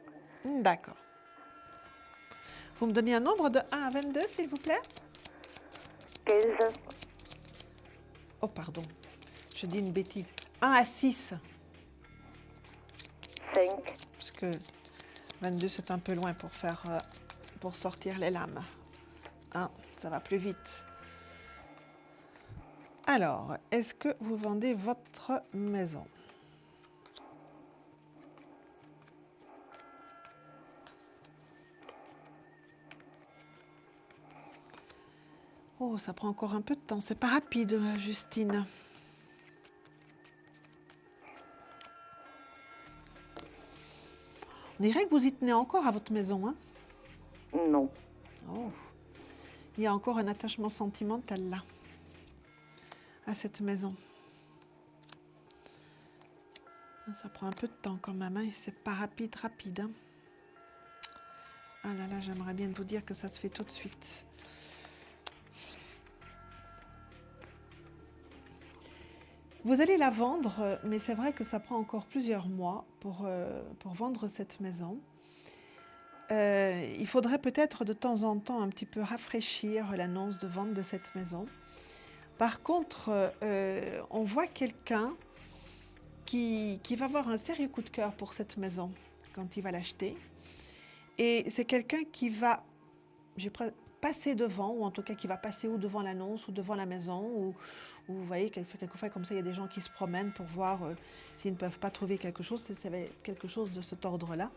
D'accord. Vous me donnez un nombre de 1 à 22, s'il vous plaît? 15. Oh, pardon. Je dis une bêtise. 1 à 6. 5. Parce que 22, c'est un peu loin pour sortir les lames. Ça va plus vite. Alors, est-ce que vous vendez votre maison? Oh, ça prend encore un peu de temps. C'est pas rapide, Justine. On dirait que vous y tenez encore à votre maison, hein? Non. Oh. Il y a encore un attachement sentimental là, à cette maison. Ça prend un peu de temps quand même, hein, et c'est pas rapide. Hein. Ah là là, j'aimerais bien vous dire que ça se fait tout de suite. Vous allez la vendre, mais c'est vrai que ça prend encore plusieurs mois pour vendre cette maison. Il faudrait peut-être de temps en temps un petit peu rafraîchir l'annonce de vente de cette maison. Par contre, on voit quelqu'un qui va avoir un sérieux coup de cœur pour cette maison quand il va l'acheter. Et c'est quelqu'un qui va passer devant, ou en tout cas qui va passer ou devant l'annonce ou devant la maison, ou vous voyez, quelquefois comme ça, il y a des gens qui se promènent pour voir s'ils ne peuvent pas trouver quelque chose. C'est quelque chose de cet ordre-là.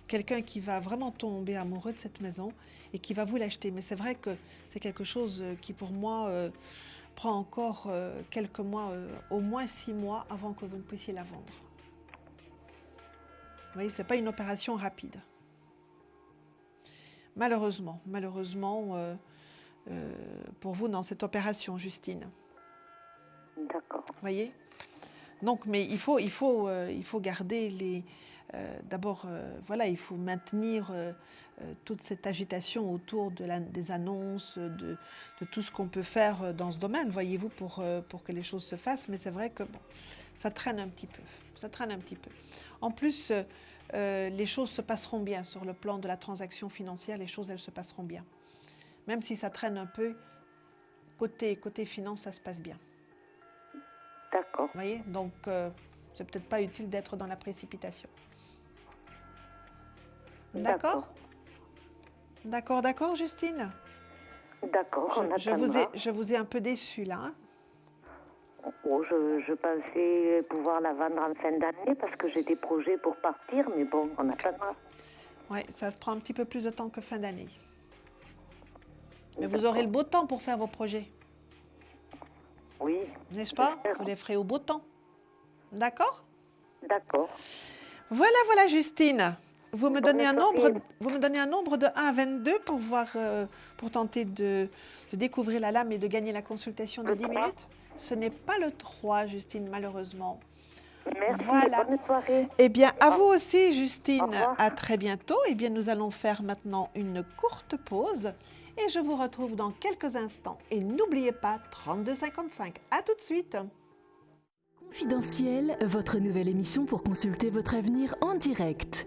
Quelqu'un qui va vraiment tomber amoureux de cette maison et qui va vous l'acheter. Mais c'est vrai que c'est quelque chose qui, pour moi, prend encore quelques mois, au moins 6 mois avant que vous ne puissiez la vendre. Vous voyez, ce n'est pas une opération rapide. Malheureusement, pour vous, dans cette opération, Justine. D'accord. Vous voyez? Donc, mais il faut garder les... D'abord, voilà, il faut maintenir toute cette agitation autour des annonces, de tout ce qu'on peut faire dans ce domaine, voyez-vous, pour que les choses se fassent. Mais c'est vrai que bon, ça traîne un petit peu. En plus, les choses se passeront bien sur le plan de la transaction financière. Les choses, elles se passeront bien. Même si ça traîne un peu, côté finance, ça se passe bien. D'accord. Vous voyez, donc c'est peut-être pas utile d'être dans la précipitation. D'accord, Justine? D'accord, on je vous ai un peu déçue là. Hein? Oh, je pensais pouvoir la vendre en fin d'année parce que j'ai des projets pour partir, mais bon, on attendra. Oui, ça prend un petit peu plus de temps que fin d'année. Mais vous aurez le beau temps pour faire vos projets. Oui. N'est-ce pas? Vous les ferez au beau temps. D'accord? D'accord. Voilà, Justine. Vous me donnez un nombre de 1 à 22 pour tenter de découvrir la lame et de gagner la consultation de 10 minutes. Ce n'est pas le 3, Justine, malheureusement. Merci, voilà. Bonne soirée. Eh bien, à vous aussi, Justine. À très bientôt. Eh bien, nous allons faire maintenant une courte pause et je vous retrouve dans quelques instants. Et n'oubliez pas, 3255. À tout de suite. Confidentiel, votre nouvelle émission pour consulter votre avenir en direct.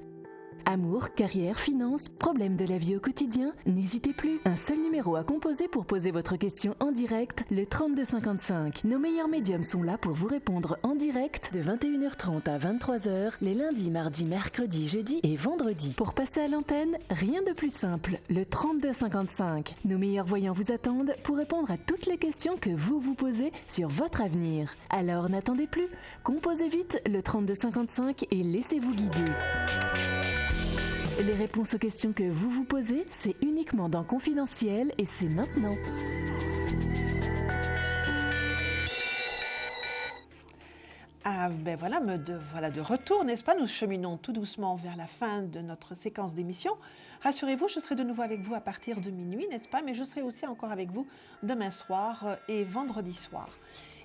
Amour, carrière, finances, problèmes de la vie au quotidien, n'hésitez plus. Un seul numéro à composer pour poser votre question en direct, le 3255. Nos meilleurs médiums sont là pour vous répondre en direct de 21h30 à 23h, les lundis, mardis, mercredis, jeudis et vendredis. Pour passer à l'antenne, rien de plus simple, le 3255. Nos meilleurs voyants vous attendent pour répondre à toutes les questions que vous vous posez sur votre avenir. Alors n'attendez plus, composez vite le 3255 et laissez-vous guider. Les réponses aux questions que vous vous posez, c'est uniquement dans Confidentiel et c'est maintenant. Ah ben voilà, voilà de retour, n'est-ce pas? Nous cheminons tout doucement vers la fin de notre séquence d'émission. Rassurez-vous, je serai de nouveau avec vous à partir de minuit, n'est-ce pas? Mais je serai aussi encore avec vous demain soir et vendredi soir.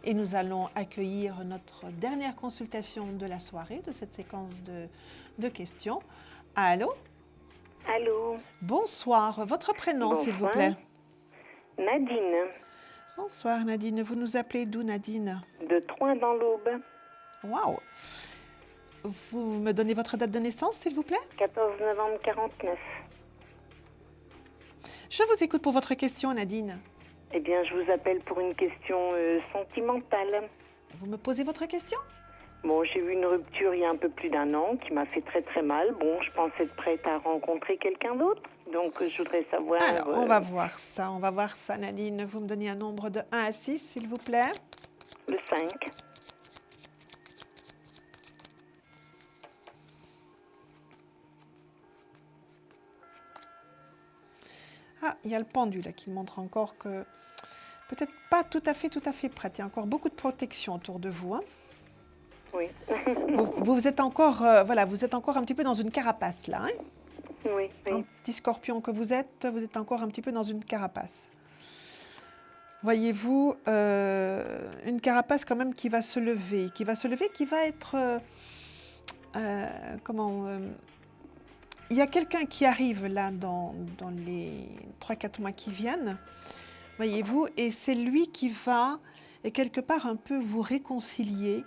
Et nous allons accueillir notre dernière consultation de la soirée, de cette séquence de questions. Allô? Allô? Bonsoir. Votre prénom, Bonsoir. s'il vous plaît? Nadine. Bonsoir, Nadine. Vous nous appelez d'où, Nadine? De Troyes dans l'Aube. Waouh! Vous me donnez votre date de naissance, s'il vous plaît? 14 novembre 49. Je vous écoute pour votre question, Nadine. Eh bien, je vous appelle pour une question sentimentale. Vous me posez votre question? Bon, j'ai eu une rupture il y a un peu plus d'1 an qui m'a fait très très mal. Bon, je pense être prête à rencontrer quelqu'un d'autre. Donc, je voudrais savoir... Alors, on va voir ça, Nadine. Vous me donnez un nombre de 1 à 6, s'il vous plaît. Le 5. Ah, il y a le pendule là, qui montre encore que peut-être pas tout à fait prête. Il y a encore beaucoup de protection autour de vous. Hein. Oui. vous êtes encore, vous êtes encore un petit peu dans une carapace là. Hein. Oui. Un petit scorpion que vous êtes encore un petit peu dans une carapace. Voyez-vous, une carapace quand même qui va se lever, qui va être, il y a quelqu'un qui arrive là dans les 3-4 mois qui viennent, voyez-vous, et c'est lui qui va, et quelque part, un peu vous réconcilier,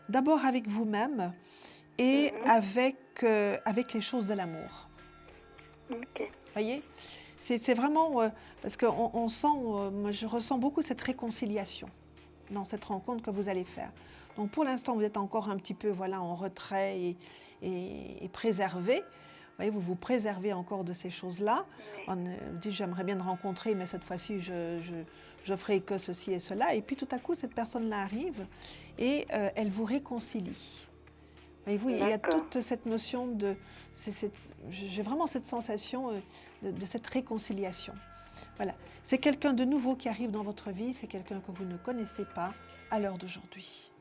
d'abord avec vous-même et avec les choses de l'amour. Ok. Voyez, c'est vraiment, parce qu'on sent, moi je ressens beaucoup cette réconciliation dans cette rencontre que vous allez faire. Donc pour l'instant, vous êtes encore un petit peu en retrait et préservé. Voyez, vous vous préservez encore de ces choses-là. On dit, j'aimerais bien te rencontrer, mais cette fois-ci, je ferai que ceci et cela. Et puis, tout à coup, cette personne-là arrive et elle vous réconcilie. Voyez-vous, il y a toute cette notion de... J'ai vraiment cette sensation de cette réconciliation. Voilà. C'est quelqu'un de nouveau qui arrive dans votre vie. C'est quelqu'un que vous ne connaissez pas à l'heure d'aujourd'hui.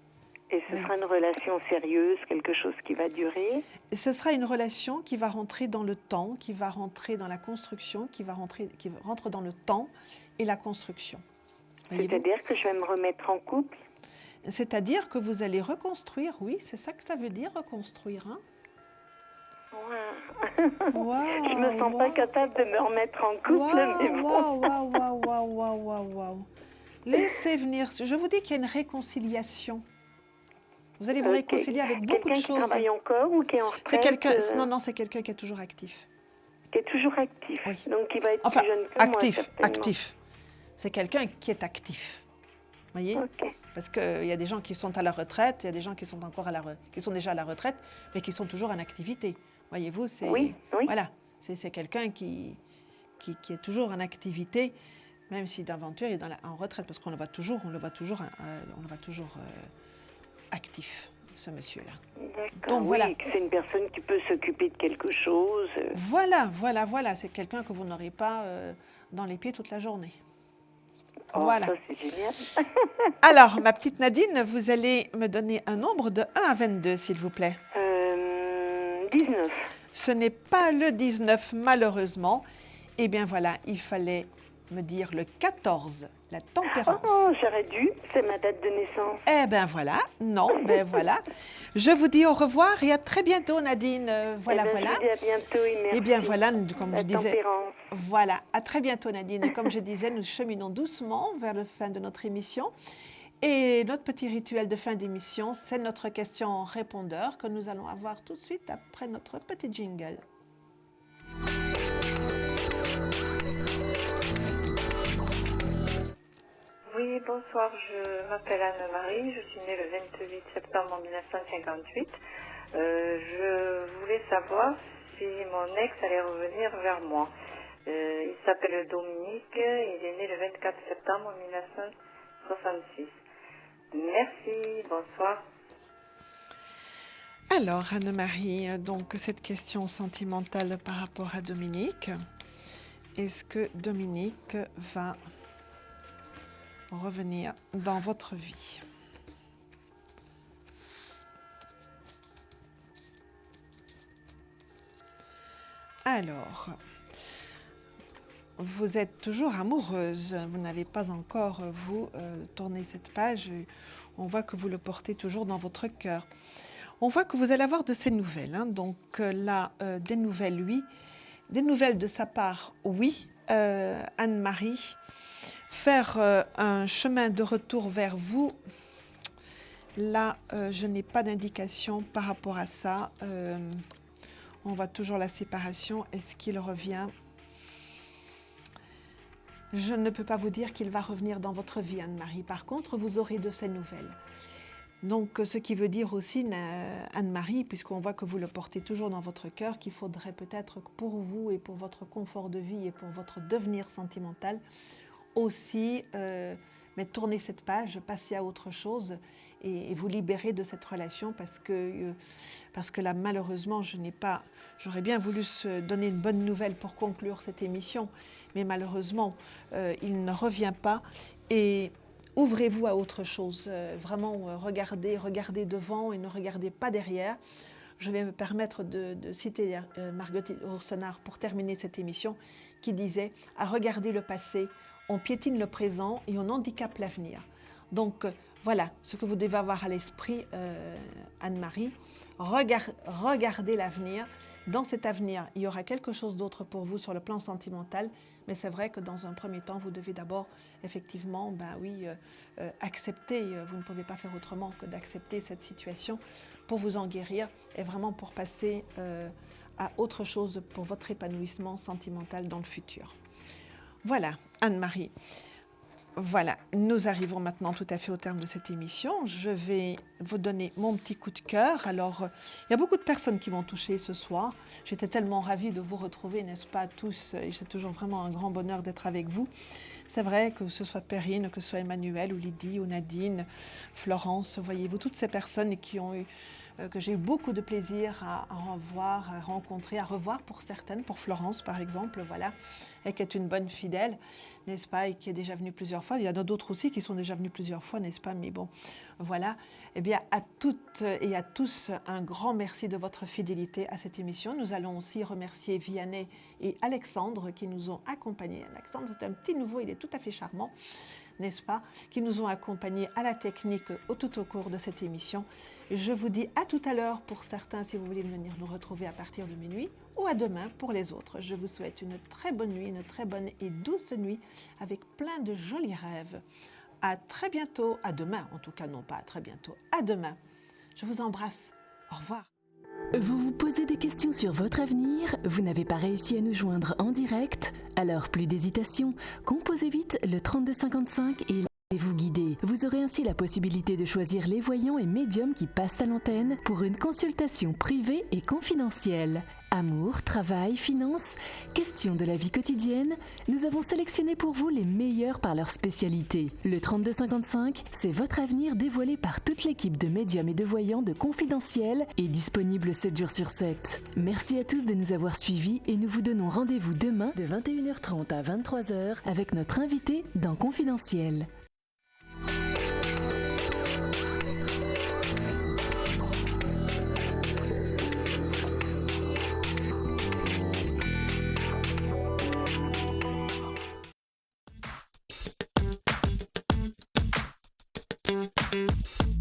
Et ce sera une relation sérieuse, quelque chose qui va durer? Ce sera une relation qui va rentrer dans le temps, qui va rentrer dans la construction, qui rentre dans le temps et la construction. C'est-à-dire que je vais me remettre en couple? C'est-à-dire que vous allez reconstruire, oui, c'est ça que ça veut dire, reconstruire. Hein? Wow. Je me sens pas capable de me remettre en couple, mais bon. Wow. Laissez venir, je vous dis qu'il y a une réconciliation. Vous allez vous réconcilier avec beaucoup de choses. Quelqu'un qui travaille encore ou qui est en retraite? Non, c'est quelqu'un qui est toujours actif. Qui est toujours actif. Oui. Donc qui va être plus jeune que moi, actif. C'est quelqu'un qui est actif. Vous voyez? Parce qu'il y a des gens qui sont à la retraite, il y a des gens qui sont déjà à la retraite, mais qui sont toujours en activité. Voyez-vous, c'est voilà, c'est quelqu'un qui est toujours en activité, même si d'aventure il est en retraite, parce qu'on le voit toujours actif, ce monsieur-là. D'accord. Donc voilà. C'est une personne qui peut s'occuper de quelque chose. Voilà. C'est quelqu'un que vous n'aurez pas dans les pieds toute la journée. Oh, voilà. Ça, c'est génial. Alors, ma petite Nadine, vous allez me donner un nombre de 1 à 22, s'il vous plaît. 19. Ce n'est pas le 19, malheureusement. Eh bien voilà, il fallait me dire le 14, la tempérance. Oh, j'aurais dû, c'est ma date de naissance. Eh bien voilà, non, ben voilà. Je vous dis au revoir et à très bientôt Nadine. Voilà, voilà. Je vous dis à bientôt et merci. Eh bien voilà, comme je disais. Tempérance. Voilà, à très bientôt Nadine. Et comme je disais, nous cheminons doucement vers la fin de notre émission. Et notre petit rituel de fin d'émission, c'est notre question-répondeur que nous allons avoir tout de suite après notre petit jingle. Oui, bonsoir, je m'appelle Anne-Marie, je suis née le 28 septembre 1958. Je voulais savoir si mon ex allait revenir vers moi. Il s'appelle Dominique, il est né le 24 septembre 1966. Merci, bonsoir. Alors, Anne-Marie, donc cette question sentimentale par rapport à Dominique, est-ce que Dominique va revenir dans votre vie? Alors, vous êtes toujours amoureuse, vous n'avez pas encore, tourné cette page, on voit que vous le portez toujours dans votre cœur. On voit que vous allez avoir de ces nouvelles, hein. Donc là, des nouvelles, oui. Des nouvelles de sa part, oui, Anne-Marie. Faire un chemin de retour vers vous, là, je n'ai pas d'indication par rapport à ça. On voit toujours la séparation. Est-ce qu'il revient ? Je ne peux pas vous dire qu'il va revenir dans votre vie, Anne-Marie. Par contre, vous aurez de ces nouvelles. Donc, ce qui veut dire aussi, Anne-Marie, puisqu'on voit que vous le portez toujours dans votre cœur, qu'il faudrait peut-être pour vous et pour votre confort de vie et pour votre devenir sentimental, aussi tourner cette page, passer à autre chose et vous libérer de cette relation parce que là, malheureusement, j'aurais bien voulu se donner une bonne nouvelle pour conclure cette émission, mais malheureusement, il ne revient pas et ouvrez-vous à autre chose. Vraiment, regardez devant et ne regardez pas derrière. Je vais me permettre de citer Marguerite Yourcenar pour terminer cette émission, qui disait « À regarder le passé, on piétine le présent et on handicape l'avenir ». Donc voilà ce que vous devez avoir à l'esprit, Anne-Marie. Regardez l'avenir. Dans cet avenir, il y aura quelque chose d'autre pour vous sur le plan sentimental, mais c'est vrai que dans un premier temps, vous devez d'abord effectivement, accepter, vous ne pouvez pas faire autrement que d'accepter cette situation pour vous en guérir et vraiment pour passer à autre chose pour votre épanouissement sentimental dans le futur. Voilà, Anne-Marie. Voilà, nous arrivons maintenant tout à fait au terme de cette émission. Je vais vous donner mon petit coup de cœur. Alors, il y a beaucoup de personnes qui m'ont touchée ce soir. J'étais tellement ravie de vous retrouver, n'est-ce pas, tous. C'est toujours vraiment un grand bonheur d'être avec vous. C'est vrai que ce soit Perrine, que ce soit Emmanuel ou Lydie ou Nadine, Florence, voyez-vous, toutes ces personnes qui ont eu que j'ai eu beaucoup de plaisir à revoir, à rencontrer, à revoir pour certaines, pour Florence par exemple, voilà, et qui est une bonne fidèle, n'est-ce pas, et qui est déjà venue plusieurs fois. Il y en a d'autres aussi qui sont déjà venus plusieurs fois, n'est-ce pas, mais bon, voilà. Eh bien, à toutes et à tous, un grand merci de votre fidélité à cette émission. Nous allons aussi remercier Vianney et Alexandre qui nous ont accompagnés. Alexandre, c'est un petit nouveau, il est tout à fait charmant, n'est-ce pas, qui nous ont accompagnés à la technique tout au cours de cette émission. Je vous dis à tout à l'heure pour certains si vous voulez venir nous retrouver à partir de minuit ou à demain pour les autres. Je vous souhaite une très bonne nuit, une très bonne et douce nuit avec plein de jolis rêves. À très bientôt, à demain en tout cas, non pas à très bientôt, à demain. Je vous embrasse, au revoir. Vous vous posez des questions sur votre avenir? Vous n'avez pas réussi à nous joindre en direct? Alors plus d'hésitation, composez vite le 3255 et laissez-vous guider. Vous aurez ainsi la possibilité de choisir les voyants et médiums qui passent à l'antenne pour une consultation privée et confidentielle. Amour, travail, finances, questions de la vie quotidienne, nous avons sélectionné pour vous les meilleurs par leur spécialité. Le 3255, c'est votre avenir dévoilé par toute l'équipe de médiums et de voyants de Confidentiel et disponible 7 jours sur 7. Merci à tous de nous avoir suivis et nous vous donnons rendez-vous demain de 21h30 à 23h avec notre invité dans Confidentiel. Thank you.